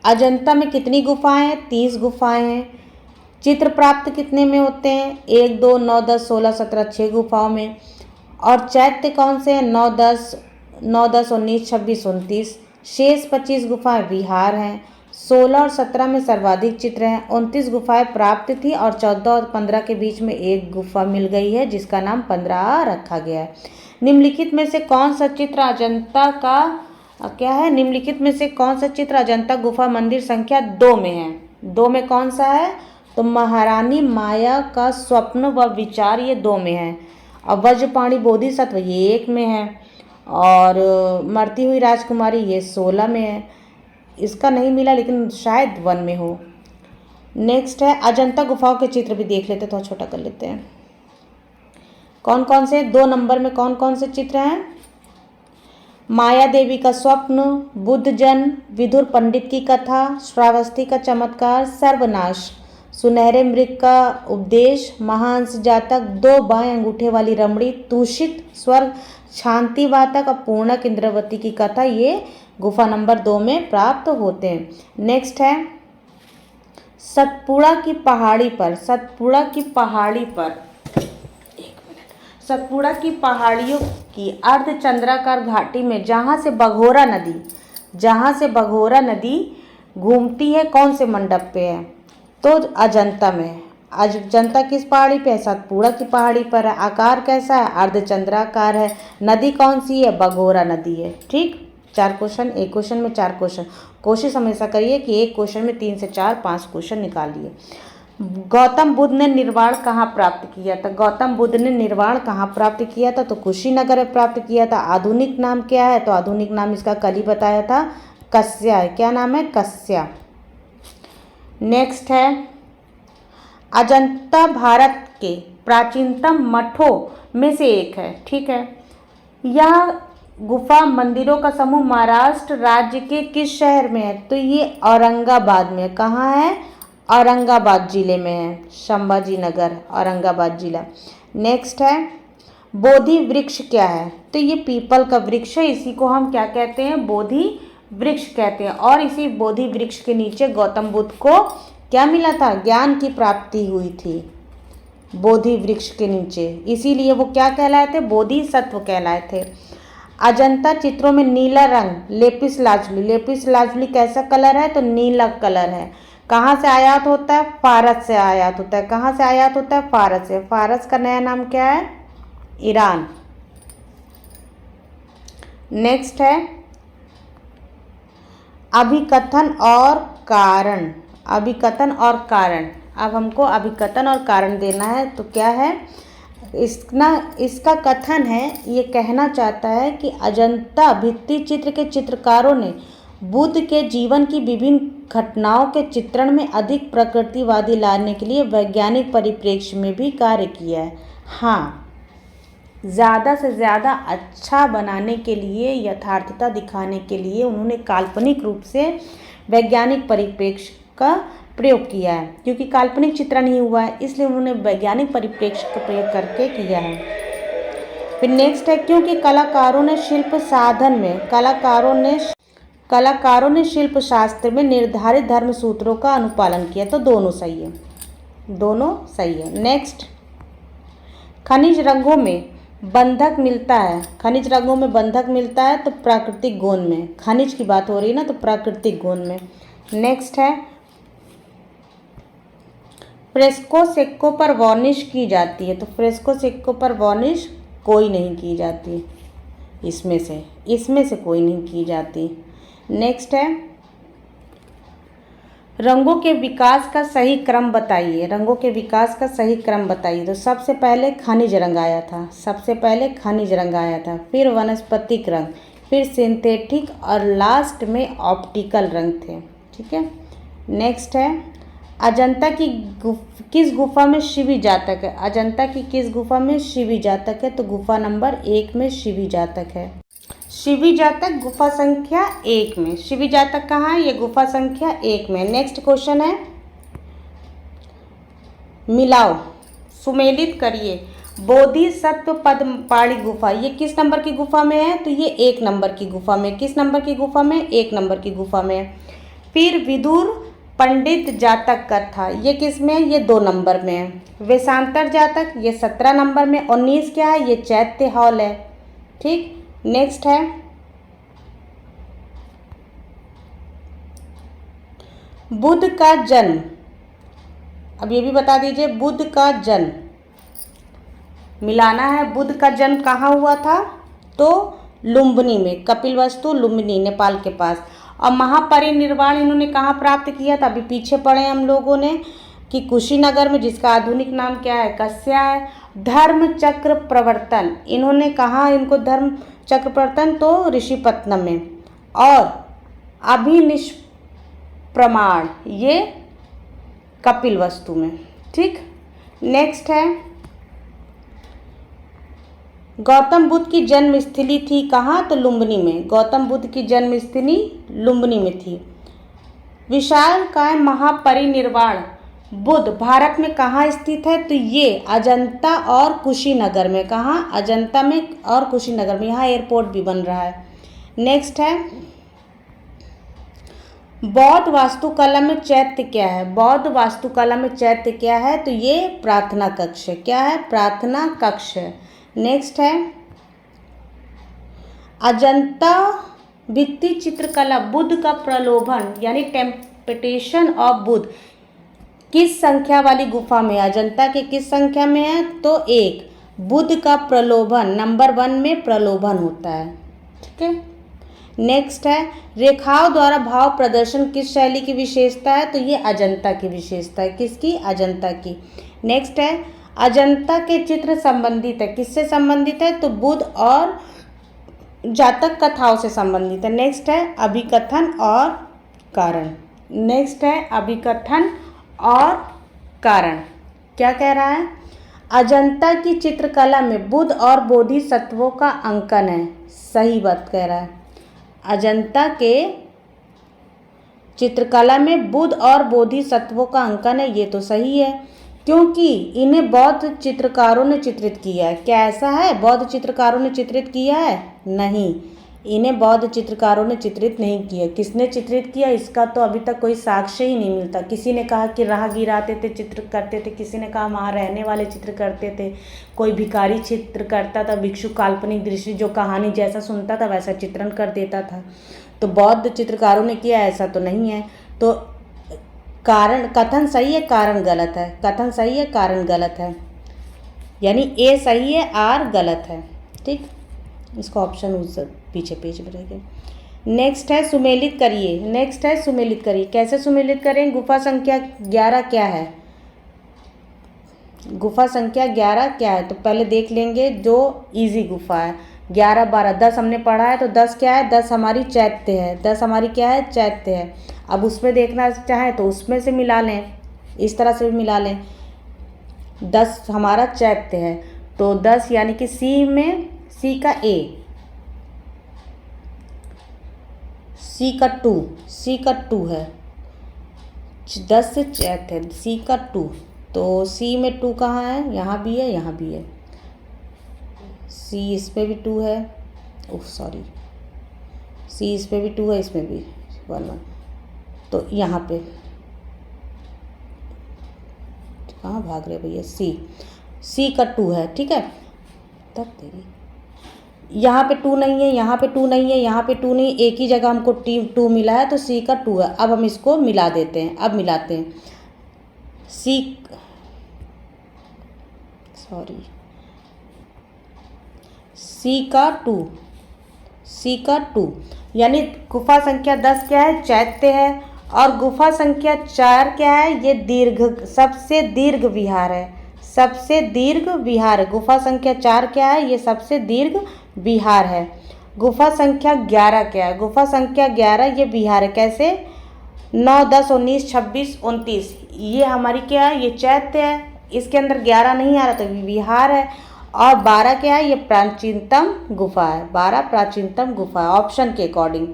अजंता में कितनी गुफाएं हैं? 30 गुफाएं हैं। चित्र प्राप्त कितने में होते हैं? 1, 2, 9, 10, 16, 17 6 गुफाओं में। और चैत्य कौन से हैं? 9, 10, 19, 26, 29। शेष 25 गुफाएं विहार हैं। 16 और 17 में सर्वाधिक चित्र हैं। 29 गुफाएं प्राप्त थी और 14 और 15 के बीच में एक गुफा मिल गई है जिसका नाम 15 रखा गया है। निम्नलिखित में से कौन सा चित्र अजंता का क्या है? निम्नलिखित में से कौन सा चित्र अजंता गुफा मंदिर संख्या 2 में है? 2 में कौन सा है? तो महारानी माया का स्वप्न व विचार, ये 2 में है। और वज्रपाणी बोधिसत्व ये 1 में है। और मरती हुई राजकुमारी ये 16 में है। इसका नहीं मिला लेकिन शायद 1 में हो। नेक्स्ट है अजंता गुफाओं के चित्र भी देख लेते, थोड़ा छोटा कर लेते हैं। कौन कौन से? 2 नंबर में कौन कौन से चित्र हैं? माया देवी का स्वप्न, बुद्ध जन्म, विदुर पंडित की कथा, श्रावस्ती का चमत्कार, सर्वनाश, सुनहरे मृग का उपदेश, महांस जातक, 2 बाएं अंगूठे वाली रमणी, दूषित स्वर्ग, शांति वातक और पूर्णक इंद्रवती की कथा, ये गुफा नंबर 2 में प्राप्त होते हैं। नेक्स्ट है सतपुड़ा की पहाड़ी पर, सतपुड़ा की पहाड़ी पर, सतपुड़ा की पहाड़ियों की अर्धचंद्राकार घाटी में जहाँ से बघोरा नदी घूमती है, कौन से मंडप पे है? तो अजंता में। अजंता किस पहाड़ी पे है? सतपुड़ा की पहाड़ी पर है। आकार कैसा है? अर्धचंद्राकार है। नदी कौन सी है? बघोरा नदी है। ठीक, 4 क्वेश्चन, एक क्वेश्चन में 4 क्वेश्चन। कोशिश हमेशा करिए कि एक क्वेश्चन में 3 से 4, 5 क्वेश्चन निकालिए। गौतम बुद्ध ने निर्वाण कहाँ प्राप्त किया था? गौतम बुद्ध ने निर्वाण कहाँ प्राप्त किया था? तो कुशीनगर में प्राप्त किया था। आधुनिक नाम क्या है? तो आधुनिक नाम इसका कल ही बताया था, कस्या है। क्या नाम है? कस्या। नेक्स्ट है अजंता भारत के प्राचीनतम मठों में से एक है। ठीक है, यह गुफा मंदिरों का समूह महाराष्ट्र राज्य के किस शहर में है? तो ये औरंगाबाद में। कहाँ है? औरंगाबाद जिले में है। संभाजी नगर, औरंगाबाद जिला। नेक्स्ट है बोधि वृक्ष क्या है? तो ये पीपल का वृक्ष है। इसी को हम क्या कहते हैं? बोधि वृक्ष कहते हैं। और इसी बोधि वृक्ष के नीचे गौतम बुद्ध को क्या मिला था? ज्ञान की प्राप्ति हुई थी बोधि वृक्ष के नीचे, इसीलिए वो क्या कहलाए थे? बोधिसत्व कहलाए थे। अजंता चित्रों में नीला रंग, लेपिस लाजुली, लेपिस लाजुली कैसा कलर है? तो नीला कलर है। कहाँ से आयात होता है? फारस से आयात होता है। कहाँ से आयात होता है? फारस से। फारस का नया नाम क्या है? ईरान। नेक्स्ट है अभिकथन और कारण। अभिकथन और कारण, अब हमको अभिकथन और कारण देना है। तो क्या है इसका कथन है, ये कहना चाहता है कि अजंता भित्ति चित्र के चित्रकारों ने बुद्ध के जीवन की विभिन्न घटनाओं के चित्रण में अधिक प्रकृतिवादी लाने के लिए वैज्ञानिक परिप्रेक्ष्य में भी कार्य किया है। हाँ, ज़्यादा से ज़्यादा अच्छा बनाने के लिए, यथार्थता दिखाने के लिए उन्होंने काल्पनिक रूप से वैज्ञानिक परिप्रेक्ष्य का प्रयोग किया है। क्योंकि काल्पनिक चित्रण ही हुआ है, इसलिए उन्होंने वैज्ञानिक परिप्रेक्ष्य का प्रयोग करके किया है। फिर नेक्स्ट है क्योंकि कलाकारों ने शिल्प शास्त्र में निर्धारित धर्म सूत्रों का अनुपालन किया। तो दोनों सही है, दोनों सही है। नेक्स्ट खनिज रंगों में बंधक मिलता है। खनिज रंगों में बंधक मिलता है तो प्राकृतिक गोंद में। खनिज की बात हो रही है ना, तो प्राकृतिक गोंद में। नेक्स्ट है फ्रेस्को सिक्कों पर वार्निश की जाती है। तो फ्रेस्को सिक्कों पर वार्निश कोई नहीं की जाती, इसमें से कोई नहीं की जाती। नेक्स्ट है रंगों के विकास का सही क्रम बताइए। रंगों के विकास का सही क्रम बताइए। तो सबसे पहले खनिज रंग आया था, फिर वनस्पतिक रंग, फिर सिंथेटिक और लास्ट में ऑप्टिकल रंग थे। ठीक है, नेक्स्ट है अजंता की किस गुफा में शिवी जातक है। अजंता की किस गुफा में शिवी जातक है, तो गुफा नंबर 1 में शिवी जातक है। शिवी जातक गुफा संख्या 1 में। शिवी जातक कहाँ है, ये गुफा संख्या 1 में। नेक्स्ट क्वेश्चन है, मिलाओ सुमेलित करिए बोधिसत्व पद्मपाणि गुफा, ये किस नंबर की गुफा में है, तो ये 1 नंबर की गुफा में। किस नंबर की गुफा में, 1 नंबर की गुफा में। फिर विदुर पंडित जातक कथा, ये किस में है, ये 2 नंबर में है। वेशांतर जातक ये 17 नंबर में। 19 क्या है, ये चैत्य हॉल है। ठीक, नेक्स्ट है बुद्ध का जन्म, अब ये भी बता दीजिए बुद्ध का जन्म मिलाना है। बुद्ध का जन्म कहाँ हुआ था, तो लुम्बिनी में, कपिलवस्तु लुम्बिनी नेपाल के पास। और महापरिनिर्वाण इन्होंने कहाँ प्राप्त किया था, अभी पीछे पढ़े हम लोगों ने कि कुशीनगर में, जिसका आधुनिक नाम क्या है, कस्या है। धर्म चक्र प्रवर्तन इन्होंने कहाँ, इनको धर्म चक्र प्रवर्तन तो ऋषिपत्तनम में। और अभिनिष्प्रमाण ये कपिलवस्तु में। ठीक, नेक्स्ट है गौतम बुद्ध की जन्मस्थली थी कहाँ, तो लुम्बिनी में। गौतम बुद्ध की जन्मस्थली लुम्बिनी में थी। विशालकाय महापरिनिर्वाण बुद्ध भारत में कहाँ स्थित है, तो ये अजंता और कुशीनगर में। कहाँ, अजंता में और कुशीनगर में, यहाँ एयरपोर्ट भी बन रहा है। नेक्स्ट है बौद्ध वास्तुकला में चैत्य क्या है। बौद्ध वास्तुकला में चैत्य क्या है, तो ये प्रार्थना कक्ष है। क्या है, प्रार्थना कक्ष है। नेक्स्ट है अजंता भित्ति चित्रकला बुद्ध का प्रलोभन यानी टेम्पटेशन ऑफ बुद्ध किस संख्या वाली गुफा में। अजंता के किस संख्या में है, तो 1। बुद्ध का प्रलोभन नंबर 1 में प्रलोभन होता है। ठीक है, नेक्स्ट है रेखाओं द्वारा भाव प्रदर्शन किस शैली की विशेषता है, तो ये अजंता की विशेषता है। किसकी, अजंता की। नेक्स्ट है अजंता के चित्र संबंधित है, किससे संबंधित है, तो बुद्ध और जातक कथाओं से संबंधित है। नेक्स्ट है अभिकथन और कारण। नेक्स्ट है अभिकथन और कारण। क्या कह रहा है, अजंता की चित्रकला में बुद्ध और बोधिसत्वों का अंकन है। सही बात कह रहा है, अजंता के चित्रकला में बुद्ध और बोधिसत्वों का अंकन है, ये तो सही है, क्योंकि इन्हें बौद्ध चित्रकारों ने चित्रित किया है। क्या ऐसा है, बौद्ध चित्रकारों ने चित्रित किया है, नहीं, इन्हें बौद्ध चित्रकारों ने चित्रित नहीं किया। किसने चित्रित किया, इसका तो अभी तक कोई साक्ष्य ही नहीं मिलता। किसी ने कहा कि राहगीर आते थे चित्र करते थे, किसी ने कहा वहाँ रहने वाले चित्र करते थे, कोई भिखारी चित्र करता था, भिक्षु काल्पनिक दृश्य जो कहानी जैसा सुनता था वैसा चित्रण कर देता था। तो बौद्ध चित्रकारों ने किया, ऐसा तो नहीं है। तो कारण कथन सही है, कारण गलत है। कथन सही है, कारण गलत है, यानी ए सही है, आर गलत है। ठीक, इसका ऑप्शन उस पीछे पेज में रहेगा। नेक्स्ट है सुमेलित करिए। नेक्स्ट है सुमेलित करिए, कैसे सुमेलित करें। गुफा संख्या 11 क्या है, गुफा संख्या 11 क्या है, तो पहले देख लेंगे जो इजी गुफा है। 11, 12, 10 हमने पढ़ा है, तो 10 क्या है, 10 हमारी चैत्य है। 10 हमारी क्या है, चैत्य है। अब उसमें देखना चाहें तो उसमें से मिला लें, इस तरह से भी मिला लें। 10 हमारा चैत्य है, तो 10 यानी कि सी में, सी का ए, सी का 2, सी का 2 है। 10 से चैत्य है, सी का 2, तो सी में 2 कहाँ है, यहाँ भी है, यहाँ भी है। सी इसमें भी 2 है, ओह सॉरी, सी इसमें भी 2 है, इसमें भी 1, तो यहाँ पे कहाँ भाग रहे भैया, सी का 2 है। ठीक है, तब तेरी यहाँ पे 2 नहीं है, यहाँ पे 2 नहीं है, यहाँ पे 2 नहीं, एक ही जगह हमको 2 मिला है, तो सी का 2 है। अब हम इसको मिला देते हैं, अब मिलाते हैं। सी का 2, सी का 2 यानी गुफा संख्या 10 क्या है, चैत्य है। और गुफा संख्या 4 क्या है, ये दीर्घ, सबसे दीर्घ विहार है, सबसे दीर्घ विहार है। गुफा संख्या 4 क्या है, ये सबसे दीर्घ विहार है। गुफा संख्या 11 क्या है? गुफा संख्या 11 ये बिहार है। कैसे? 9, 10, 19, 26, 29 ये हमारी क्या है? ये चैत्य है। इसके अंदर 11 नहीं आ रहा तो बिहार है। और 12 क्या है? ये प्राचीनतम गुफा है। 12 प्राचीनतम गुफा है ऑप्शन के अकॉर्डिंग।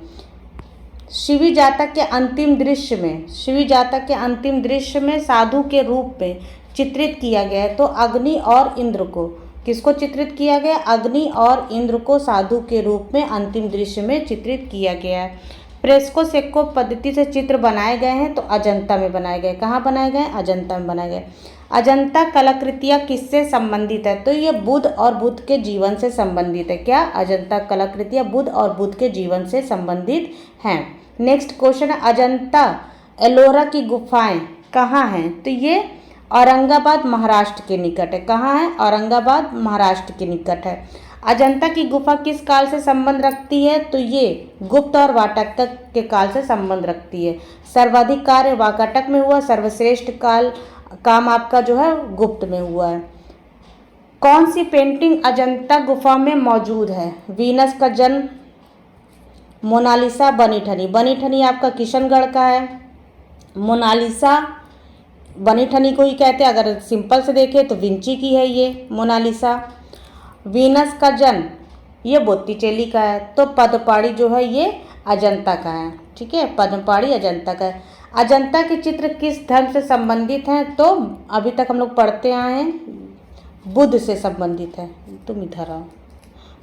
शिवी जातक के अंतिम दृश्य में, शिवी जातक के अंतिम दृश्य में साधु के रूप में चित्रित किया गया है। तो अग्नि और इंद्र को, किसको चित्रित किया गया? अग्नि और इंद्र को साधु के रूप में अंतिम दृश्य में चित्रित किया गया है। फ्रेस्को सेक्को पद्धति से चित्र बनाए गए हैं तो अजंता में बनाए गए। कहाँ बनाए गए? अजंता में बनाए गए। अजंता कलाकृतियाँ किससे संबंधित है? तो ये बुद्ध और बुद्ध के जीवन से संबंधित है। क्या? अजंता कलाकृतियाँ बुद्ध और बुद्ध के जीवन से संबंधित हैं। नेक्स्ट क्वेश्चन है, अजंता एलोरा की गुफाएं कहाँ हैं? तो ये औरंगाबाद महाराष्ट्र के निकट है। कहाँ है? औरंगाबाद महाराष्ट्र के निकट है। अजंता की गुफा किस काल से संबंध रखती है? तो ये गुप्त और वाकाटक के काल से संबंध रखती है। सर्वाधिक कार्य वाकाटक में हुआ, सर्वश्रेष्ठ काम आपका जो है गुप्त में हुआ है। कौन सी पेंटिंग अजंता गुफा में मौजूद है? वीनस का जन्म, मोनालिसा, बनी ठनी। बनी ठनी आपका किशनगढ़ का है। मोनालिसा बनी ठनी को ही कहते हैं। अगर सिंपल से देखें तो विंची की है ये मोनालिसा। वीनस का जन्म ये बोत्तिचेली का है। तो पद्मपाड़ी जो है ये अजंता का है। ठीक है, पद्मपाड़ी अजंता का है। अजंता के चित्र किस धर्म से संबंधित हैं? तो अभी तक हम लोग पढ़ते आए हैं बुद्ध से संबंधित है। तुम इधर आओ,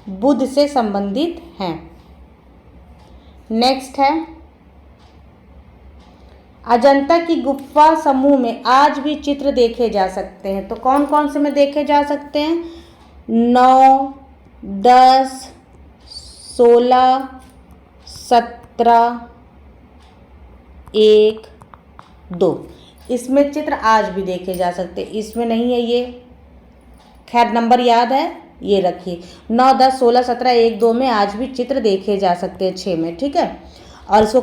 बुद्ध से संबंधित हैं। नेक्स्ट है, अजंता की गुफा समूह में आज भी चित्र देखे जा सकते हैं। तो कौन कौन से में देखे जा सकते हैं? 9, 10, 16, 17, 1, 2 इसमें चित्र आज भी देखे जा सकते हैं। इसमें नहीं है ये, खैर नंबर याद है ये रखिए। 9, 10, 16, 17, 1, 2 में आज भी चित्र देखे जा सकते हैं 6 में। ठीक है, और इसको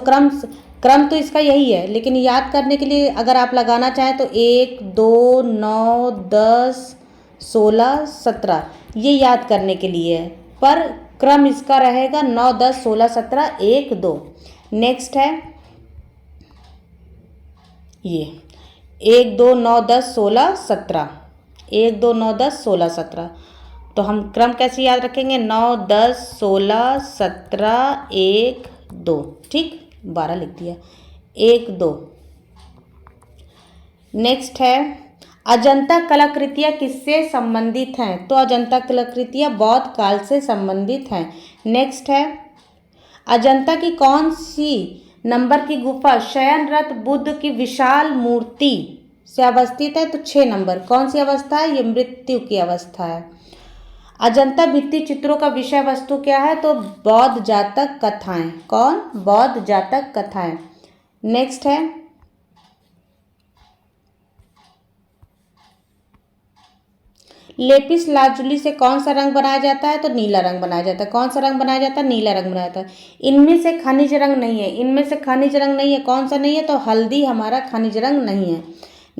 क्रम तो इसका यही है, लेकिन याद करने के लिए अगर आप लगाना चाहें तो 1, 2, 9, 10, 16, 17 ये याद करने के लिए है, पर क्रम इसका रहेगा 9, 10, 16, 17, 1, 2। नेक्स्ट है ये 1, 2, 9, 10, 16, 17, 1, 2, 9, 10, 16, 17। तो हम क्रम कैसे याद रखेंगे? 9, 10, 16, 17, 1, 2। ठीक, 12 लिख दिया, 1, 2। नेक्स्ट है, अजंता कलाकृतियाँ किससे संबंधित हैं? तो अजंता कलाकृतियाँ बौद्ध काल से संबंधित हैं। नेक्स्ट है, अजंता की कौन सी नंबर की गुफा शयन रत बुद्ध की विशाल मूर्ति से अवस्थित है? तो 6 नंबर। कौन सी अवस्था है? ये मृत्यु की अवस्था है। अजंता भित्ति चित्रों का विषय वस्तु क्या है? तो बौद्ध जातक कथाएं। कौन? बौद्ध जातक कथाएं। नेक्स्ट है, लेपिस लाजुली से कौन सा रंग बनाया जाता है? तो नीला रंग बनाया जाता है। कौन सा रंग बनाया जाता है? नीला रंग बनाया जाता है। इनमें से खनिज रंग नहीं है। इनमें से खनिज रंग नहीं है। कौन सा नहीं है? तो हल्दी हमारा खनिज रंग नहीं है।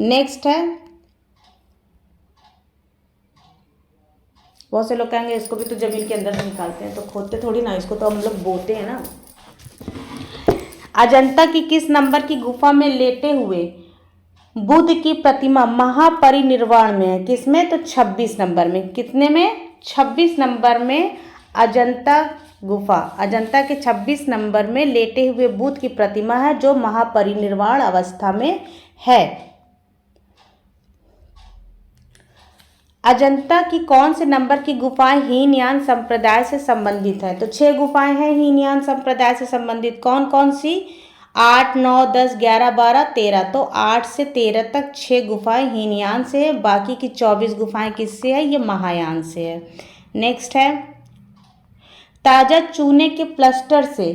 नेक्स्ट है, बहुत से लोग कहेंगे इसको भी तो जमीन के अंदर से निकालते हैं, तो खोदते थोड़ी ना, इसको तो हम लोग बोते हैं ना। अजंता की किस नंबर की गुफा में लेटे हुए बुद्ध की प्रतिमा महापरिनिर्वाण में है? किसमें? तो 26 नंबर में। कितने में? 26 नंबर में अजंता गुफा, अजंता के 26 नंबर में लेटे हुए बुद्ध की प्रतिमा है जो महापरिनिर्वाण अवस्था में है। अजंता की कौन से नंबर की गुफाएं हीनयान संप्रदाय से संबंधित है? तो 6 गुफाएं हैं हीनयान संप्रदाय से संबंधित। कौन कौन सी? 8, 9, 10, 11, 12, 13। तो 8 से 13 तक 6 गुफाएं हीनयान से है। बाकी की 24 गुफाएं किससे है? ये महायान से है। नेक्स्ट है, ताजा चूने के प्लास्टर से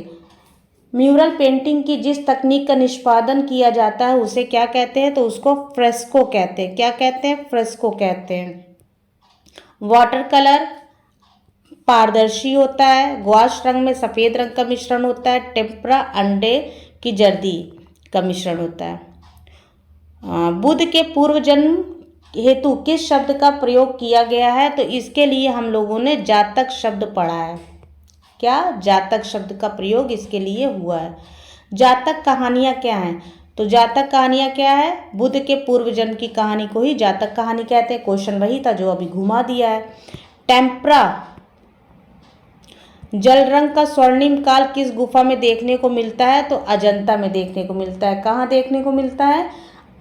म्यूरल पेंटिंग की जिस तकनीक का निष्पादन किया जाता है उसे क्या कहते हैं? तो उसको फ्रेस्को कहते हैं। क्या कहते हैं? फ्रेस्को कहते हैं। वाटर कलर पारदर्शी होता है। ग्वाश रंग में सफ़ेद रंग का मिश्रण होता है। टेम्परा अंडे की जर्दी का मिश्रण होता है। बुद्ध के पूर्व जन्म हेतु किस शब्द का प्रयोग किया गया है? तो इसके लिए हम लोगों ने जातक शब्द पढ़ा है। क्या, जातक शब्द का प्रयोग इसके लिए हुआ है। जातक कहानियाँ क्या हैं, तो जातक कहानियाँ क्या है, बुद्ध के पूर्व जन्म की कहानी को ही जातक कहानी कहते हैं। क्वेश्चन वही था जो अभी घुमा दिया है। टेम्परा, जल रंग का स्वर्णिम काल किस गुफा में देखने को मिलता है, तो अजंता में देखने को मिलता है। कहाँ देखने को मिलता है,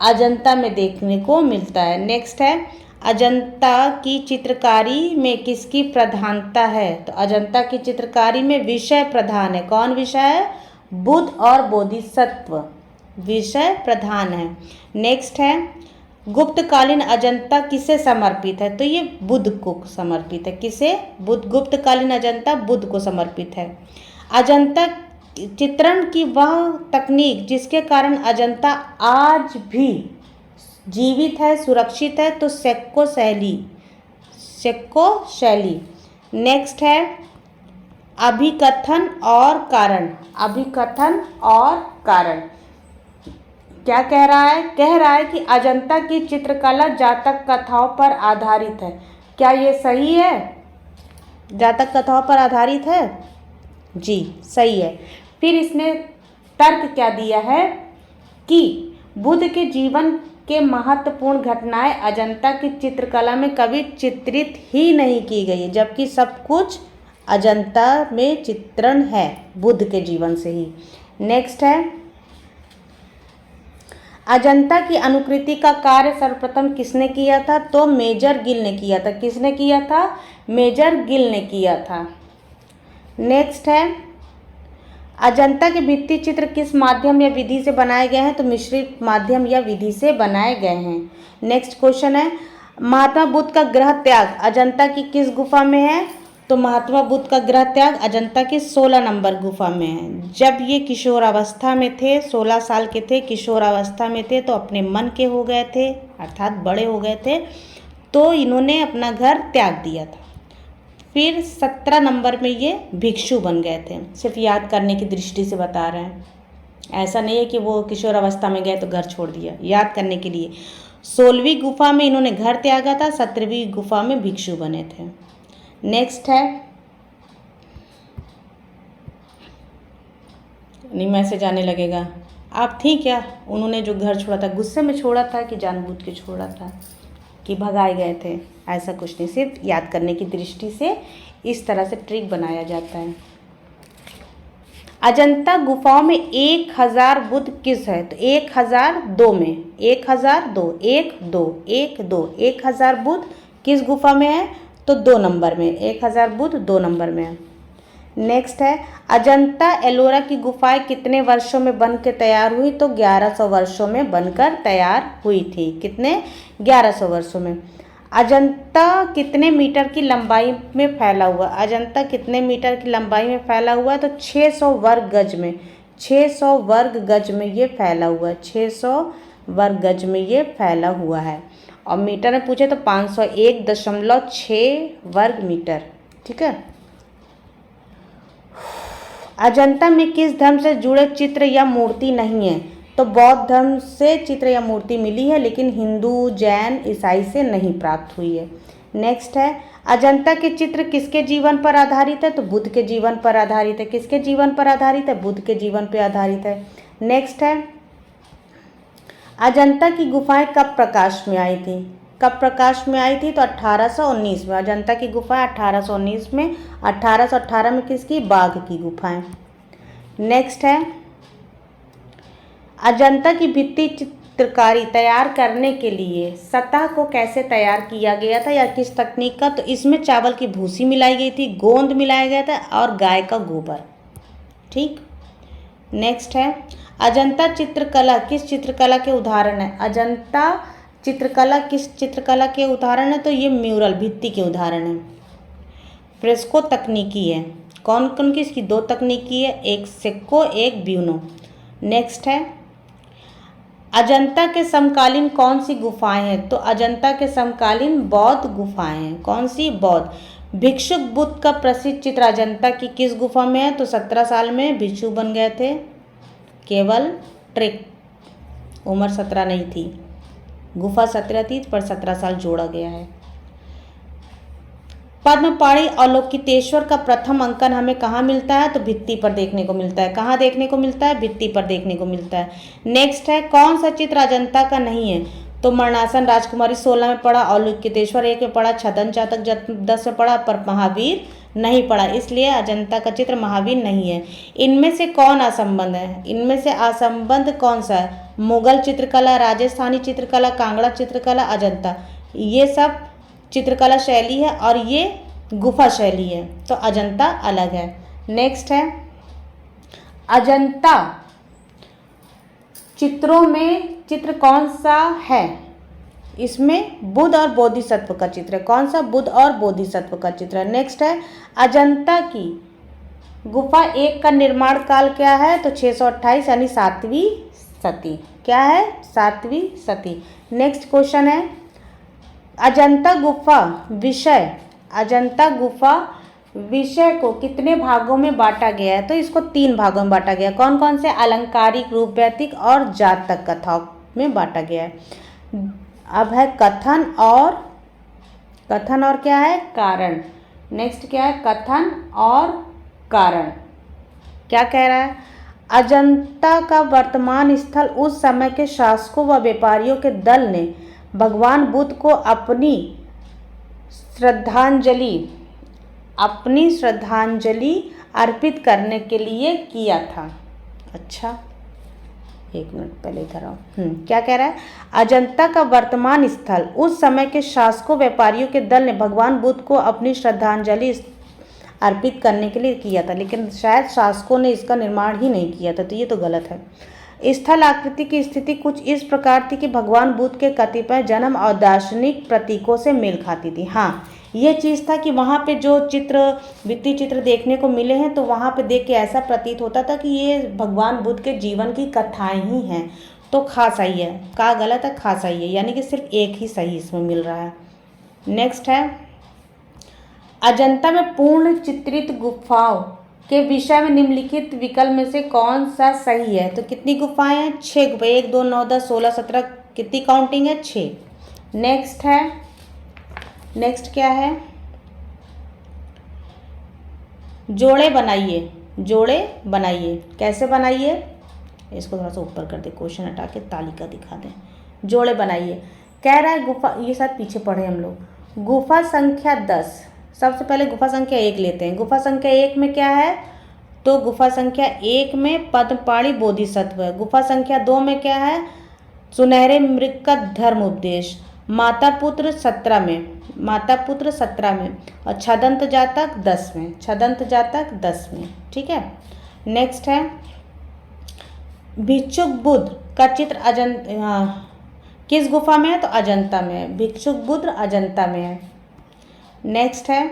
अजंता में देखने को मिलता है। नेक्स्ट है, अजंता की चित्रकारी में किसकी प्रधानता है, तो अजंता की चित्रकारी में विषय प्रधान है। कौन विषय है, बुद्ध और बोधिसत्व विषय प्रधान है। नेक्स्ट है, गुप्तकालीन अजंता किसे समर्पित है, तो ये बुद्ध को समर्पित है। किसे, बुद्ध, गुप्तकालीन अजंता बुद्ध को समर्पित है। अजंता चित्रण की वह तकनीक जिसके कारण अजंता आज भी जीवित है, सुरक्षित है, तो सेक्को शैली, सेक्को शैली। नेक्स्ट है, अभिकथन और कारण, अभिकथन और कारण क्या कह रहा है कि अजंता की चित्रकला जातक कथाओं पर आधारित है। क्या ये सही है, जातक कथाओं पर आधारित है, जी सही है। फिर इसने तर्क क्या दिया है कि बुद्ध के जीवन के महत्वपूर्ण घटनाएं अजंता की चित्रकला में कभी चित्रित ही नहीं की गई, जबकि सब कुछ अजंता में चित्रण है बुद्ध के जीवन से ही। नेक्स्ट है, अजंता की अनुकृति का कार्य सर्वप्रथम किसने किया था, तो मेजर गिल ने किया था। किसने किया था, मेजर गिल ने किया था। नेक्स्ट है, अजंता के भित्ति चित्र किस माध्यम या विधि से बनाए गए हैं, तो मिश्रित माध्यम या विधि से बनाए गए हैं। नेक्स्ट क्वेश्चन है, महात्मा बुद्ध का गृह त्याग अजंता की किस गुफा में है, तो महात्मा बुद्ध का गृह त्याग अजंता की 16 नंबर गुफा में है। जब ये किशोरावस्था में थे, 16 साल के थे, किशोरावस्था में थे, तो अपने मन के हो गए थे, अर्थात बड़े हो गए थे, तो इन्होंने अपना घर त्याग दिया था। फिर 17 नंबर में ये भिक्षु बन गए थे। सिर्फ याद करने की दृष्टि से बता रहे हैं, ऐसा नहीं है कि वो किशोरावस्था में गए तो घर छोड़ दिया, याद करने के लिए। 16वीं गुफा में इन्होंने घर त्यागा था, 17वीं गुफा में भिक्षु बने थे। नेक्स्ट है, नहीं मैसेज आने लगेगा, आप थी क्या, उन्होंने जो घर छोड़ा था गुस्से में छोड़ा था कि जानबूझ के छोड़ा था कि भगाए गए थे, ऐसा कुछ नहीं, सिर्फ याद करने की दृष्टि से इस तरह से ट्रिक बनाया जाता है। अजंता गुफाओं में 1000 बुद्ध किस है, तो 1002 में, 1002, 1000 बुद्ध किस गुफा में है, तो 2 नंबर में, 1000 बुद्ध 2 नंबर में है। नेक्स्ट है, अजंता एलोरा की गुफाएं कितने वर्षों में बन के तैयार हुई, तो 1100 वर्षों में बनकर तैयार हुई थी। कितने, 1100 वर्षों में। अजंता कितने मीटर की लंबाई में फैला हुआ, अजंता कितने मीटर की लंबाई में फैला हुआ है, तो 600 वर्ग गज में, 600 वर्ग गज में ये फैला हुआ है, 600 वर्ग गज में ये फैला हुआ है। और मीटर में पूछे तो 501.6 वर्ग मीटर, ठीक है। अजंता में किस धर्म से जुड़े चित्र या मूर्ति नहीं है, तो बौद्ध धर्म से चित्र या मूर्ति मिली है, लेकिन हिंदू, जैन, ईसाई से नहीं प्राप्त हुई है। नेक्स्ट है, अजंता के चित्र किसके जीवन पर आधारित है, तो बुद्ध के जीवन पर आधारित है। किसके जीवन पर आधारित है, बुद्ध के जीवन पर आधारित है। नेक्स्ट है, अजंता की गुफाएं कब प्रकाश में आई थी, कब प्रकाश में आई थी, तो 1819 में। अजंता की गुफाएं 1819 में, 1818 में किसकी, बाघ की गुफाएं। नेक्स्ट है, अजंता की भित्ति चित्रकारी तैयार करने के लिए सतह को कैसे तैयार किया गया था या किस तकनीक का, तो इसमें चावल की भूसी मिलाई गई थी, गोंद मिलाया गया था और गाय का गोबर, ठीक। नेक्स्ट है, अजंता चित्रकला किस चित्रकला के उदाहरण है, अजंता चित्रकला किस चित्रकला के उदाहरण है, तो ये म्यूरल, भित्ति के उदाहरण है। फ्रेस्को तकनीकी है, कौन कौन की, इसकी 2 तकनीकी है, एक सेक्को, एक ब्यूनो। नेक्स्ट है, अजंता के समकालीन कौन सी गुफाएं हैं, तो अजंता के समकालीन बौद्ध गुफाएं हैं। कौन सी, बौद्ध। भिक्षुक बुद्ध का प्रसिद्ध चित्र अजंता की किस गुफा में है, तो 17 साल में भिक्षु बन गए थे, केवल ट्रिक, उम्र 17 नहीं थी, गुफा 17 थी पर 17 साल जोड़ा गया है। पद्मपाणि अवलोकितेश्वर का प्रथम अंकन हमें कहाँ मिलता है? तो भित्ति पर देखने को मिलता है। कहाँ देखने को मिलता है? भित्ति पर देखने को मिलता है। नेक्स्ट है, कौन सा चित्र अजंता का नहीं है? तो मरणासन राजकुमारी 16 में पढ़ा, अवलोकितेश्वर 1 में पढ़ा, छदन जातक 10 में पढ़ा, पर महावीर नहीं पढ़ा, इसलिए अजंता का चित्र महावीर नहीं है। इनमें से कौन असंबद्ध है? इनमें से असंबद्ध कौन सा है? मुगल चित्रकला, राजस्थानी चित्रकला, कांगड़ा चित्रकला, अजंता। ये सब चित्रकला शैली है और ये गुफा शैली है, तो अजंता अलग है। नेक्स्ट है, अजंता चित्रों में चित्र कौन सा है? इसमें बुद्ध और बोधिसत्व का चित्र है। कौन सा? बुद्ध और बोधिसत्व का चित्र है। नेक्स्ट है, अजंता की गुफा 1 का निर्माण काल क्या है? तो 628 यानी 7वीं सदी। क्या है? 7वीं सदी। नेक्स्ट क्वेश्चन है, अजंता गुफा विषय को कितने भागों में बांटा गया है? तो इसको 3 भागों में बांटा गया। कौन कौन से? अलंकारिक, रूपवैदिक और जातक कथाओं में बांटा गया है। अब है कथन और क्या है? कारण। नेक्स्ट क्या है? कथन और कारण। क्या कह रहा है? अजंता का वर्तमान स्थल उस समय के शासकों व व्यापारियों के दल ने भगवान बुद्ध को अपनी श्रद्धांजलि अर्पित करने के लिए किया था। अच्छा, 1 मिनट पहले इधर आओ। क्या कह रहा है? अजंता का वर्तमान स्थल उस समय के शासकों व्यापारियों के दल ने भगवान बुद्ध को अपनी श्रद्धांजलि अर्पित करने के लिए किया था, लेकिन शायद शासकों ने इसका निर्माण ही नहीं किया था, तो ये तो गलत है। स्थल आकृति की स्थिति कुछ इस प्रकार थी कि भगवान बुद्ध के कतिपय जन्म और दार्शनिक प्रतीकों से मेल खाती थी। हाँ, ये चीज़ था कि वहाँ पे जो भित्ति चित्र देखने को मिले हैं, तो वहाँ पे देख के ऐसा प्रतीत होता था कि ये भगवान बुद्ध के जीवन की कथाएं ही हैं। तो खा सही है, का गलत है? खा सही है, यानी कि सिर्फ एक ही सही इसमें मिल रहा है। नेक्स्ट है, अजंता में पूर्ण चित्रित गुफाओं के विषय में निम्नलिखित विकल्प में से कौन सा सही है? तो कितनी गुफाएं हैं? 6 गुफाएं। 1 2 9 10 16 17, कितनी काउंटिंग है? 6। नेक्स्ट है, नेक्स्ट क्या है? जोड़े बनाइए। कैसे बनाइए? इसको थोड़ा सा ऊपर कर दे, क्वेश्चन हटा के तालिका दिखा दें। जोड़े बनाइए। कह रहा है गुफा, ये शायद पीछे पढ़े हम लोग। गुफा संख्या 10। सबसे पहले गुफा संख्या 1 लेते हैं। गुफा संख्या 1 में क्या है? तो गुफा संख्या 1 में पद्मपाणि बोधिसत्व है। गुफा संख्या 2 में क्या है? सुनहरे मृग का धर्म उपदेश। माता पुत्र 17 में और छदंत जातक 10 में। ठीक है। नेक्स्ट है, भिक्षुक बुद्ध का चित्र किस गुफा में है? तो अजंता में है। भिक्षुक बुद्ध अजंता में है। नेक्स्ट है,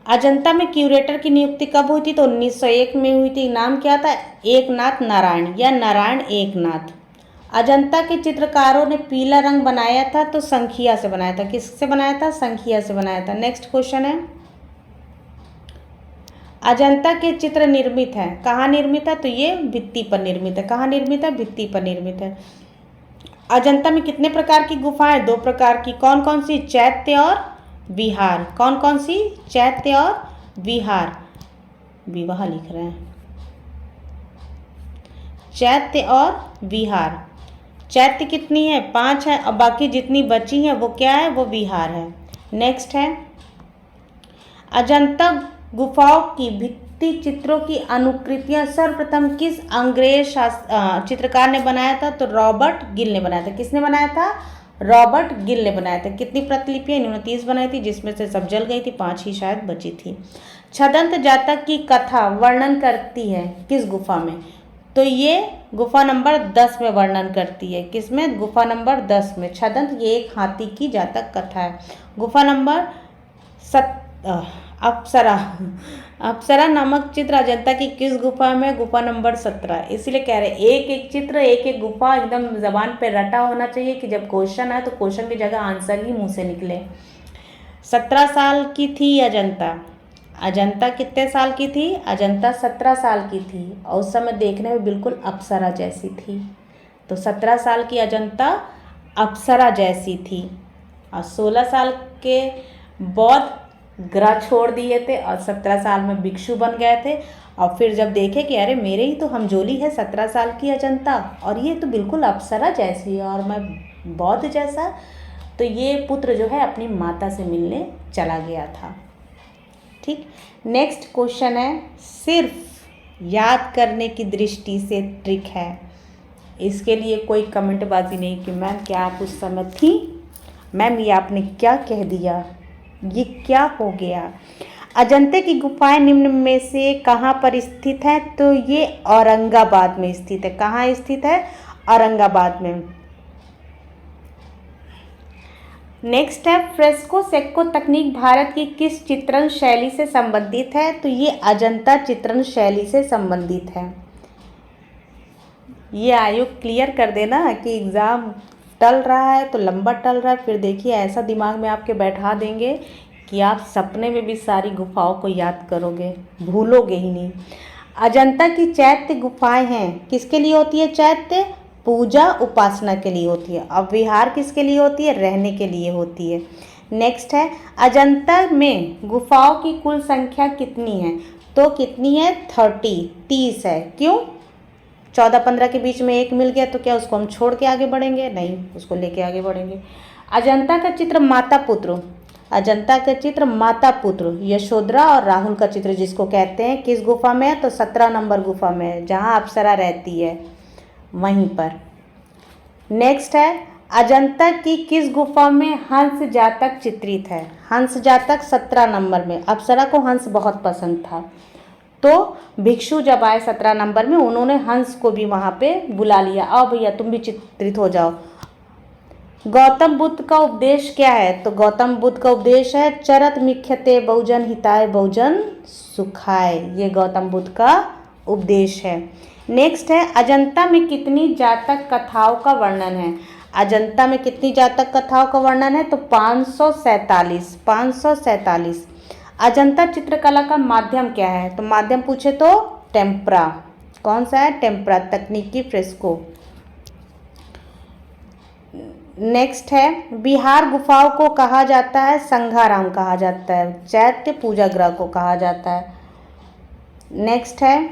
अजंता में क्यूरेटर की नियुक्ति कब हुई थी? तो 1901 में हुई थी। नाम क्या था? एकनाथ नारायण या नारायण एकनाथ। अजंता के चित्रकारों ने पीला रंग बनाया था, तो संखिया से बनाया था। किससे बनाया था? संखिया से बनाया था। नेक्स्ट क्वेश्चन है, अजंता के चित्र निर्मित है, कहाँ निर्मित है? तो ये भित्ति पर निर्मित है। कहाँ निर्मित है? भित्ति पर निर्मित है। अजंता में कितने प्रकार की गुफाएं? 2 प्रकार की। कौन कौन सी? चैत्य और विहार। कौन कौन सी? चैत्य और विहार। विवाह लिख रहे हैं। चैत्य और विहार। चैत्य कितनी है? 5 है, और बाकी जितनी बची हैं वो क्या है? वो विहार है। नेक्स्ट है, अजंता गुफाओं की भित्ति चित्रों की अनुकृतियां सर्वप्रथम किस अंग्रेज चित्रकार ने बनाया था? तो रॉबर्ट गिल ने बनाया था। किसने बनाया था? रॉबर्ट गिल ने बनाया था। कितनी प्रतिलिपियां? 29 बनाई थी, जिसमें से सब जल गई थी, 5 ही शायद बची थी। छदंत जातक की कथा वर्णन करती है किस गुफा में? तो ये गुफा नंबर 10 में वर्णन करती है। किसमें? गुफा नंबर 10 में। छदंत ये एक हाथी की जातक कथा है। गुफा नंबर अप्सरा नामक चित्र अजंता की किस गुफा में? गुफा नंबर 17। इसीलिए कह रहे हैं एक एक चित्र, एक एक गुफा एकदम जबान पे रटा होना चाहिए कि जब क्वेश्चन आए तो क्वेश्चन की जगह आंसर ही मुंह से निकले। 17 साल की थी अजंता। अजंता कितने साल की थी? अजंता 17 साल की थी, और उस समय देखने में बिल्कुल अप्सरा जैसी थी। तो 17 साल की अजंता अप्सरा जैसी थी। और 16 साल के बौद्ध ग्रह छोड़ दिए थे और 17 साल में भिक्षु बन गए थे। और फिर जब देखे कि अरे मेरे ही तो हमजोली है 17 साल की अजंता, और ये तो बिल्कुल अप्सरा जैसी है और मैं बौद्ध जैसा, तो ये पुत्र जो है अपनी माता से मिलने चला गया था। ठीक, नेक्स्ट क्वेश्चन है, सिर्फ याद करने की दृष्टि से ट्रिक है। इसके लिए कोई कमेंटबाजी नहीं कि मैम क्या आप उस समय थी, मैम ये आपने क्या कह दिया, ये क्या हो गया। अजंता की गुफाएं निम्न में से कहाँ पर स्थित है? तो ये औरंगाबाद में स्थित है। कहाँ स्थित है? औरंगाबाद में। नेक्स्ट है, फ्रेस्को सेक्को तकनीक भारत की किस चित्रण शैली से संबंधित है? तो ये अजंता चित्रण शैली से संबंधित है। ये आयोग क्लियर कर देना कि एग्ज़ाम टल रहा है तो लंबा टल रहा है, फिर देखिए ऐसा दिमाग में आपके बैठा देंगे कि आप सपने में भी सारी गुफाओं को याद करोगे, भूलोगे ही नहीं। अजंता की चैत्य गुफाएं हैं, किसके लिए होती है चैत्य? पूजा उपासना के लिए होती है। और विहार किसके लिए होती है? रहने के लिए होती है। नेक्स्ट है, अजंता में गुफाओं की कुल संख्या कितनी है? तो कितनी है? 30 है। क्यों? 14-15 के बीच में एक मिल गया तो क्या उसको हम छोड़ के आगे बढ़ेंगे? नहीं, उसको लेके आगे बढ़ेंगे। अजंता का चित्र माता पुत्र, अजंता का चित्र माता पुत्र यशोधरा और राहुल का चित्र जिसको कहते हैं, किस गुफा में है? तो 17 नंबर गुफा में है, जहाँ अप्सरा रहती है वहीं पर। नेक्स्ट है, अजंता की किस गुफा में हंस जातक चित्रित है? हंस जातक 17 नंबर में। अप्सरा को हंस बहुत पसंद था, तो भिक्षु जब आए 17 नंबर में, उन्होंने हंस को भी वहाँ पे बुला लिया, आओ भैया तुम भी चित्रित हो जाओ। गौतम बुद्ध का उपदेश क्या है? तो गौतम बुद्ध का उपदेश है चरत मिख्यते बहुजन हिताय बहुजन सुखाय, ये गौतम बुद्ध का उपदेश है। नेक्स्ट है, अजंता में कितनी जातक कथाओं का वर्णन है? अजंता में कितनी जातक कथाओं का वर्णन है? तो 547। 547। अजंता चित्रकला का माध्यम क्या है? तो माध्यम पूछे तो टेम्परा। कौन सा है? टेम्परा, तकनीकी फ्रेस्को। नेक्स्ट है, बिहार गुफाओं को कहा जाता है संघाराम कहा जाता है, चैत्य पूजा गृह को कहा जाता है। नेक्स्ट है,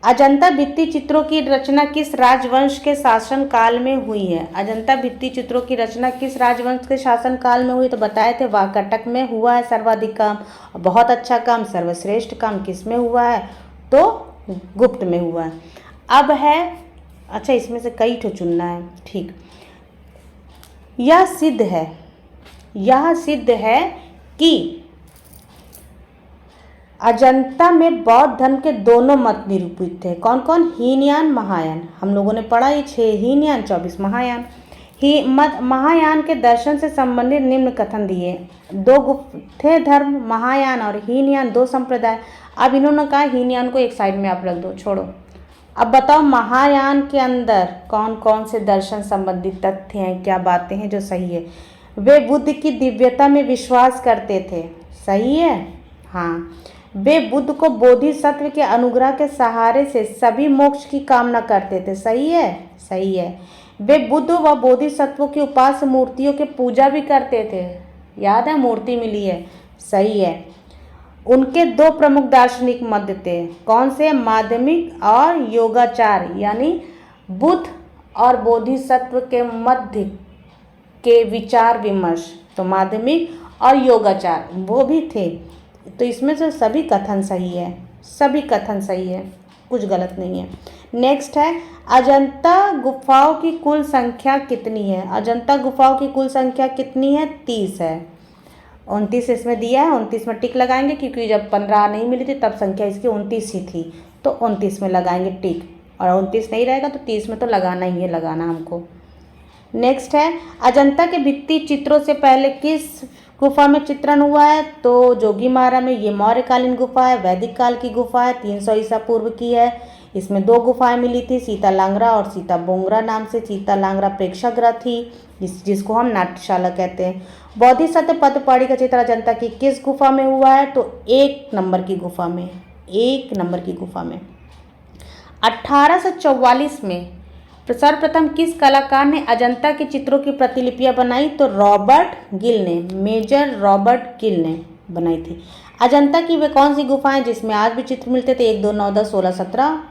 अजंता भित्ति चित्रों की रचना किस राजवंश के शासन काल में हुई है? अजंता भित्ति चित्रों की रचना किस राजवंश के शासन काल में हुई? तो बताए थे वाकाटक में हुआ है सर्वाधिक काम, बहुत अच्छा काम, सर्वश्रेष्ठ काम किस में हुआ है? तो गुप्त में हुआ है। अब है, अच्छा इसमें से कई ठो चुनना है। ठीक, यह सिद्ध है कि अजंता में बौद्ध धर्म के दोनों मत निरूपित थे। कौन कौन? हीनयान, महायान। हम लोगों ने पढ़ा ये 6 हीनयान 24 महायान। महायान के दर्शन से संबंधित निम्न कथन दिए। 2 थे धर्म, महायान और हीनयान, 2 संप्रदाय। अब इन्होंने कहा हीनयान को एक साइड में आप रख दो, छोड़ो। अब बताओ महायान के अंदर कौन कौन से दर्शन संबंधित तथ्य हैं, क्या बातें हैं जो सही है? वे बुद्ध की दिव्यता में विश्वास करते थे, सही है? हाँ। वे बुद्ध को बोधिसत्व के अनुग्रह के सहारे से सभी मोक्ष की कामना करते थे, सही है? सही है। वे बुद्ध व बोधिसत्वों की उपास्य मूर्तियों की पूजा भी करते थे, याद है मूर्ति मिली है, सही है। उनके 2 प्रमुख दार्शनिक मत थे, कौन से? माध्यमिक और योगाचार, यानी बुद्ध और बोधिसत्व के मध्य के विचार विमर्श, तो माध्यमिक और योगाचार वो भी थे। तो इसमें से सभी कथन सही है, सभी कथन सही है, कुछ गलत नहीं है। नेक्स्ट है, अजंता गुफाओं की कुल संख्या कितनी है? अजंता गुफाओं की कुल संख्या कितनी है? 30 है। 29 इसमें दिया है, 29 में टिक लगाएंगे क्योंकि जब 15 नहीं मिली थी तब संख्या इसकी 29 ही थी, तो 29 में लगाएंगे टिक, और 29 नहीं रहेगा तो 30 में तो लगाना ही है, लगाना हमको। नेक्स्ट है, अजंता के भित्ति चित्रों से पहले किस गुफा में चित्रण हुआ है? तो जोगीमारा में। ये मौर्यकालीन गुफा है, वैदिक काल की गुफा है, 300 ईसा पूर्व की है। इसमें 2 गुफाएं मिली थी, सीता लांगरा और सीता बोंगरा नाम से। सीता लांगरा प्रेक्षागृह थी जिसको हम नाट्यशाला कहते हैं। बोधिसत्व पदपाड़ी का चित्र अजंता की किस गुफा में हुआ है? तो 1 नंबर की गुफा में, 1 नंबर की गुफा में। 1844 में सर्वप्रथम किस कलाकार ने अजंता के चित्रों की प्रतिलिपियां बनाई? तो रॉबर्ट गिल ने, मेजर रॉबर्ट गिल ने बनाई थी। अजंता की वे कौन सी गुफाएं जिसमें आज भी चित्र मिलते थे? 1, 2, 9, 10, 16, 17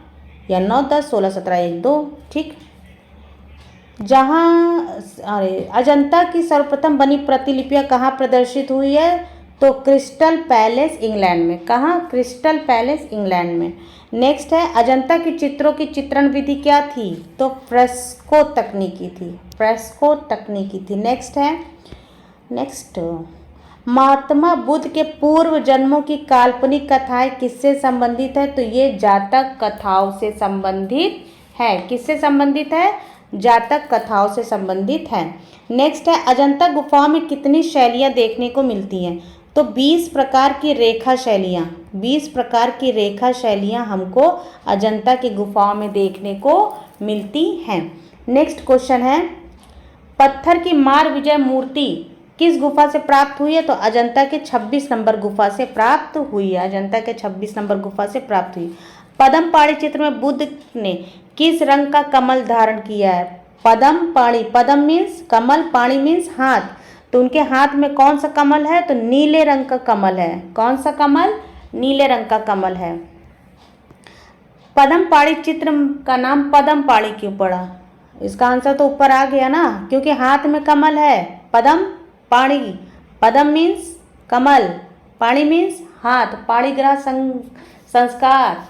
या 9, 10, 16, 17, 1, 2। ठीक। अजंता की सर्वप्रथम बनी प्रतिलिपियां कहाँ प्रदर्शित हुई है? तो क्रिस्टल पैलेस इंग्लैंड में। कहाँ? क्रिस्टल पैलेस इंग्लैंड में। नेक्स्ट है, अजंता की चित्रों की चित्रण विधि क्या थी? तो फ्रेस्को तकनीकी थी, फ्रेस्को तकनीकी थी। नेक्स्ट है, नेक्स्ट महात्मा बुद्ध के पूर्व जन्मों की काल्पनिक कथाएं किससे संबंधित है? तो ये जातक कथाओं से संबंधित है। किससे संबंधित है? जातक कथाओं से संबंधित है। नेक्स्ट है, अजंता गुफाओं में कितनी शैलियां देखने को मिलती हैं? तो 20 प्रकार की रेखा शैलियाँ, 20 प्रकार की रेखा शैलियाँ हमको अजंता की गुफाओं में देखने को मिलती हैं। नेक्स्ट क्वेश्चन है, पत्थर की मार विजय मूर्ति किस गुफा से प्राप्त हुई है? तो अजंता के 26 नंबर गुफा से प्राप्त हुई है। अजंता के 26 नंबर गुफा से प्राप्त हुई। पद्मपाणि चित्र में बुद्ध ने किस रंग का कमल धारण किया है? पद्मपाणि, पद्म मीन्स कमल, पाणि मीन्स हाथ, तो उनके हाथ में कौन सा कमल है? तो नीले रंग का कमल है। कौन सा कमल? नीले रंग का कमल है। पद्मपाणि चित्र का नाम पद्मपाणि क्यों पड़ा? इसका आंसर तो ऊपर आ गया ना, क्योंकि हाथ में कमल है। पद्मपाणि, पद्म मीन्स कमल, पाणि मीन्स हाथ, पाणिग्रह संस्कार,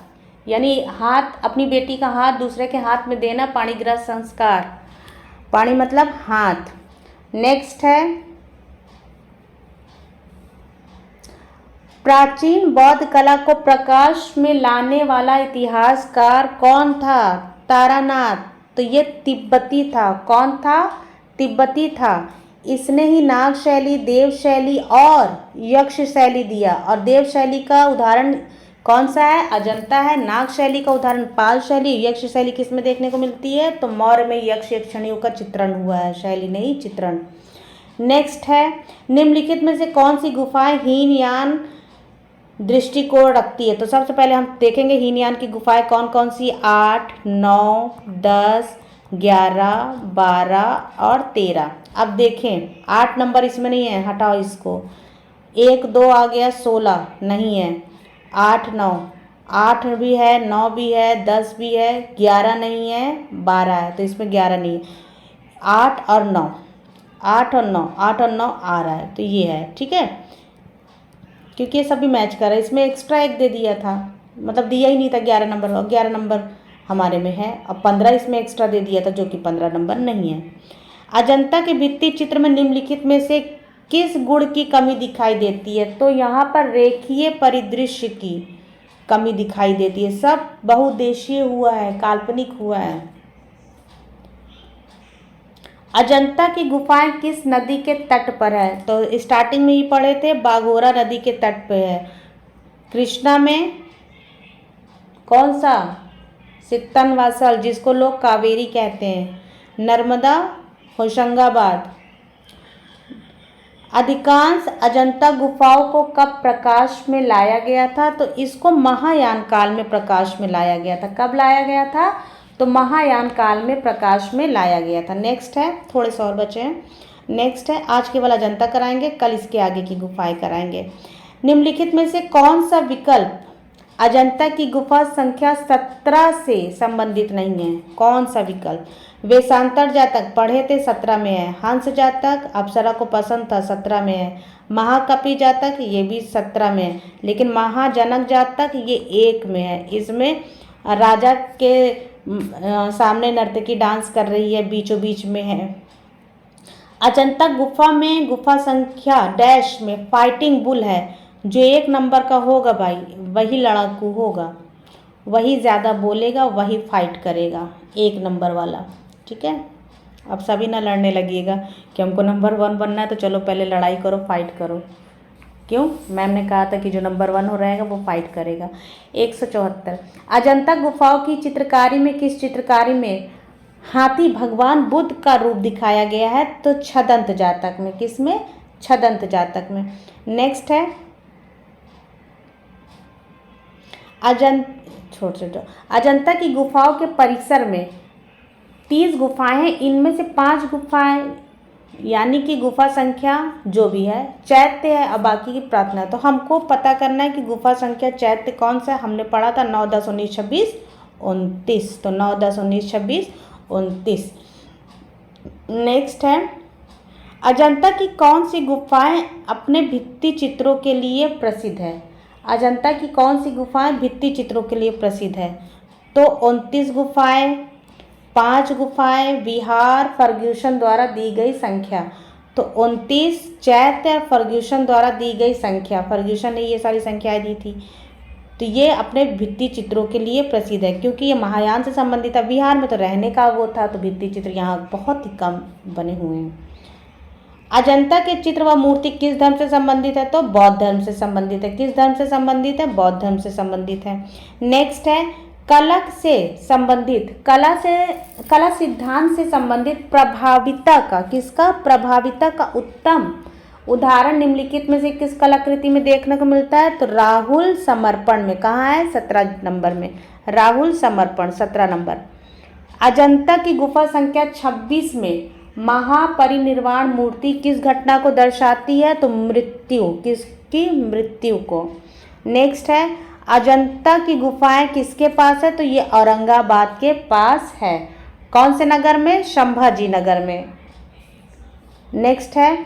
यानी हाथ, अपनी बेटी का हाथ दूसरे के हाथ में देना, पाणिग्रह संस्कार। पाणि मतलब हाथ। नेक्स्ट है, प्राचीन बौद्ध कला को प्रकाश में लाने वाला इतिहासकार कौन था? तारानाथ। तो ये तिब्बती था। कौन था? तिब्बती था। इसने ही नाग शैली, देव शैली और यक्ष शैली दिया। और देव शैली का उदाहरण कौन सा है? अजंता है। नाग शैली का उदाहरण पाल शैली। यक्ष शैली किस में देखने को मिलती है? तो मौर्य में यक्ष यक्षिणियों का चित्रण हुआ है, शैली नहीं, चित्रण। नेक्स्ट है, निम्नलिखित में से कौन सी गुफाएं हीनयान दृष्टिकोण रखती है? तो सबसे पहले हम देखेंगे हीनयान की गुफाएं कौन कौन सी। 8, 9, 10, 11, 12 और 13। अब देखें, 8 नंबर इसमें नहीं है, हटाओ इसको। 1, 2 आ गया, 16 नहीं है। 8, 9, 8 भी है, 9 भी है, 10 भी है, 11 नहीं है, 12 है, तो इसमें 11 नहीं है। 8 और 9, 8 और 9, 8 और 9 आ रहा है, तो ये है। ठीक है, क्योंकि ये सभी मैच कर रहा है। इसमें एक्स्ट्रा 1 दे दिया था, मतलब दिया ही नहीं था 11 नंबर, और 11 नंबर हमारे में है। अब 15 इसमें एक्स्ट्रा दे दिया था, जो कि 15 नंबर नहीं है। अजंता के भित्ति चित्र में निम्नलिखित में से किस गुण की कमी दिखाई देती है? तो यहाँ पर रेखीय परिदृश्य की कमी दिखाई देती है। सब बहुउद्देशीय हुआ है, काल्पनिक हुआ है। अजंता की गुफाएं किस नदी के तट पर है? तो स्टार्टिंग में ही पढ़े थे, बाघोरा नदी के तट पे है। कृष्णा में कौन सा? सित्तनवासल, जिसको लोग कावेरी कहते हैं। नर्मदा, होशंगाबाद। अधिकांश अजंता गुफाओं को कब प्रकाश में लाया गया था? तो इसको महायान काल में प्रकाश में लाया गया था। कब लाया गया था? तो महायान काल में प्रकाश में लाया गया था। नेक्स्ट है, थोड़े से और बचे हैं। नेक्स्ट है, आज केवल अजंता कराएंगे, कल इसके आगे की गुफाएं कराएंगे। निम्नलिखित में से कौन सा विकल्प अजंता की गुफा संख्या 17 से संबंधित नहीं है? कौन सा विकल्प? वेशांतर जातक पढ़े थे, 17 में है। हंस जातक अप्सरा को पसंद था, 17 में है। महाकपि जातक ये भी 17 में है, लेकिन महाजनक जातक ये 1 में है। इसमें राजा के सामने नर्तकी डांस कर रही है, बीचों बीच में है। अजंता गुफा में गुफा संख्या डैश में फाइटिंग बुल है। जो 1 नंबर का होगा भाई, वही लड़ाकू होगा, वही ज़्यादा बोलेगा, वही फाइट करेगा, 1 नंबर वाला। ठीक है, अब सभी ना लड़ने लगिएगा कि हमको नंबर 1 बनना है, तो चलो पहले लड़ाई करो, फाइट करो। क्यों? मैम ने कहा था कि जो नंबर 1 हो रहेगा वो फाइट करेगा। 174। अजंता गुफाओं की चित्रकारी में किस चित्रकारी में हाथी भगवान बुद्ध का रूप दिखाया गया है? तो छदंत जातक में। किस में? छदंत जातक में। नेक्स्ट है, अजंता की गुफाओं के परिसर में 30 गुफाएं हैं, इनमें से 5 गुफाएं यानी कि गुफा संख्या जो भी है चैत्य है और बाकी की प्रार्थना है। तो हमको पता करना है कि गुफा संख्या चैत्य कौन सा है। हमने पढ़ा था 9, 10, 19, 26, 29। तो 9, 10, 19, 26, 29। नेक्स्ट है, अजंता की कौन सी गुफाएं अपने भित्ति चित्रों के लिए प्रसिद्ध है। अजंता की कौन सी गुफाएं भित्ति चित्रों के लिए प्रसिद्ध है। तो 29 गुफाएं, 5 गुफाएं, विहार, फर्ग्यूसन द्वारा दी गई संख्या। तो 29 चैत्य और फर्ग्यूसन द्वारा दी गई संख्या, फर्ग्यूसन ने ये सारी संख्याएं दी थी। तो ये अपने भित्ति चित्रों के लिए प्रसिद्ध है क्योंकि ये महायान से संबंधित है। बिहार में तो रहने का वो था, तो भित्ति चित्र यहाँ बहुत ही कम बने हुए हैं। अजंता के चित्र व मूर्ति किस धर्म से संबंधित है। तो बौद्ध धर्म से संबंधित है। किस धर्म से संबंधित है। बौद्ध धर्म से संबंधित है। नेक्स्ट है, कला से संबंधित, कला सिद्धांत से संबंधित प्रभाविता का, किसका, प्रभाविता का उत्तम उदाहरण निम्नलिखित में से किस कलाकृति में देखने को मिलता है। तो राहुल समर्पण में। कहाँ है, 17 नंबर में, राहुल समर्पण 17 नंबर। अजंता की गुफा संख्या 26 में महापरिनिर्वाण मूर्ति किस घटना को दर्शाती है। तो मृत्यु, किसकी, मृत्यु को। नेक्स्ट है, अजंता की गुफाएं किसके पास है। तो ये औरंगाबाद के पास है। कौन से नगर में, संभाजी नगर में। नेक्स्ट है,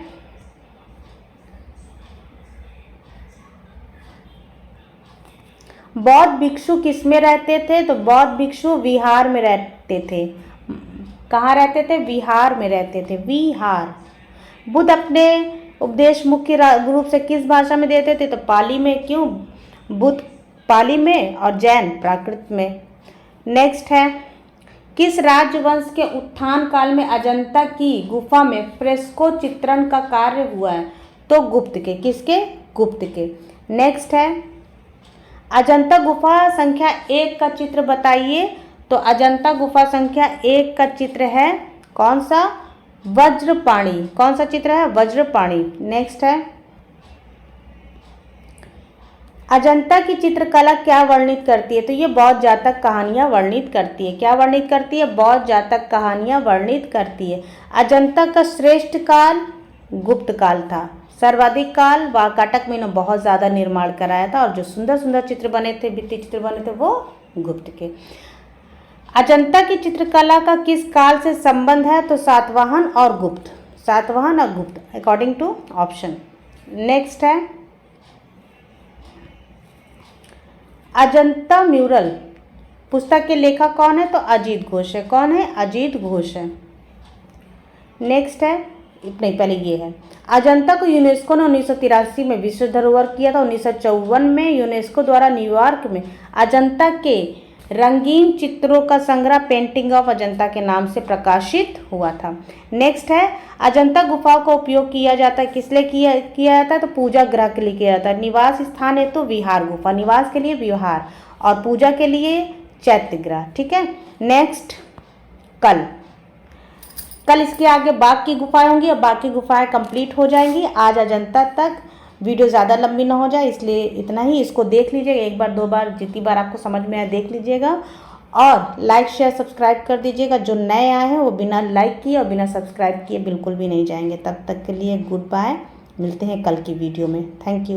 बौद्ध भिक्षु किस में रहते थे। तो बौद्ध भिक्षु विहार में रहते थे। कहाँ रहते थे, विहार में रहते थे, विहार। बुद्ध अपने उपदेश मुख्य रूप से किस भाषा में देते थे। तो पाली में। क्यों, बुद्ध पाली में और जैन प्राकृत में। नेक्स्ट है, किस राजवंश के उत्थान काल में अजंता की गुफा में फ्रेस्को चित्रण का कार्य हुआ है। तो गुप्त के, किसके, गुप्त के। नेक्स्ट है, अजंता गुफा संख्या 1 का चित्र बताइए। तो अजंता गुफा संख्या 1 का चित्र है कौन सा, वज्रपाणी। कौन सा चित्र है, वज्रपाणी। नेक्स्ट है, अजंता की चित्रकला क्या वर्णित करती है। तो ये बौद्ध जातक कहानियां वर्णित करती है। क्या वर्णित करती है, बौद्ध जातक कहानियां वर्णित करती है। अजंता का श्रेष्ठ काल गुप्त काल था। सर्वाधिक काल वाकाटक में बहुत ज़्यादा निर्माण कराया था और जो सुंदर सुंदर चित्र बने थे, भित्ति चित्र बने थे, वो गुप्त के। अजंता की चित्रकला का किस काल से संबंध है। तो सातवाहन और गुप्त, सातवाहन और गुप्त, अकॉर्डिंग टू ऑप्शन। नेक्स्ट है, अजंता म्यूरल पुस्तक के लेखक कौन है। तो अजीत घोष है। कौन है, अजीत घोष है। नेक्स्ट है, नहीं पहले ये है, अजंता को यूनेस्को ने 1983 में विश्व धरोहर किया था। 1954 में यूनेस्को द्वारा न्यूयॉर्क में अजंता के रंगीन चित्रों का संग्रह पेंटिंग ऑफ अजंता के नाम से प्रकाशित हुआ था। नेक्स्ट है, अजंता गुफाओं का उपयोग किया जाता है, किस लिए किया जाता है। तो पूजा गृह के लिए किया जाता है। निवास स्थान है तो विहार गुफा, निवास के लिए विहार और पूजा के लिए चैत्य गृह। ठीक है। नेक्स्ट, कल इसके आगे बाकी गुफाएं होंगी और बाकी गुफाएं कंप्लीट हो जाएंगी। आज अजंता तक, वीडियो ज़्यादा लंबी ना हो जाए इसलिए इतना ही। इसको देख लीजिएगा, एक बार 2 बार, जितनी बार आपको समझ में आए देख लीजिएगा और लाइक शेयर सब्सक्राइब कर दीजिएगा। जो नए आए हैं वो बिना लाइक किए और बिना सब्सक्राइब किए बिल्कुल भी नहीं जाएंगे। तब तक के लिए गुड बाय, मिलते हैं कल की वीडियो में। Thank you.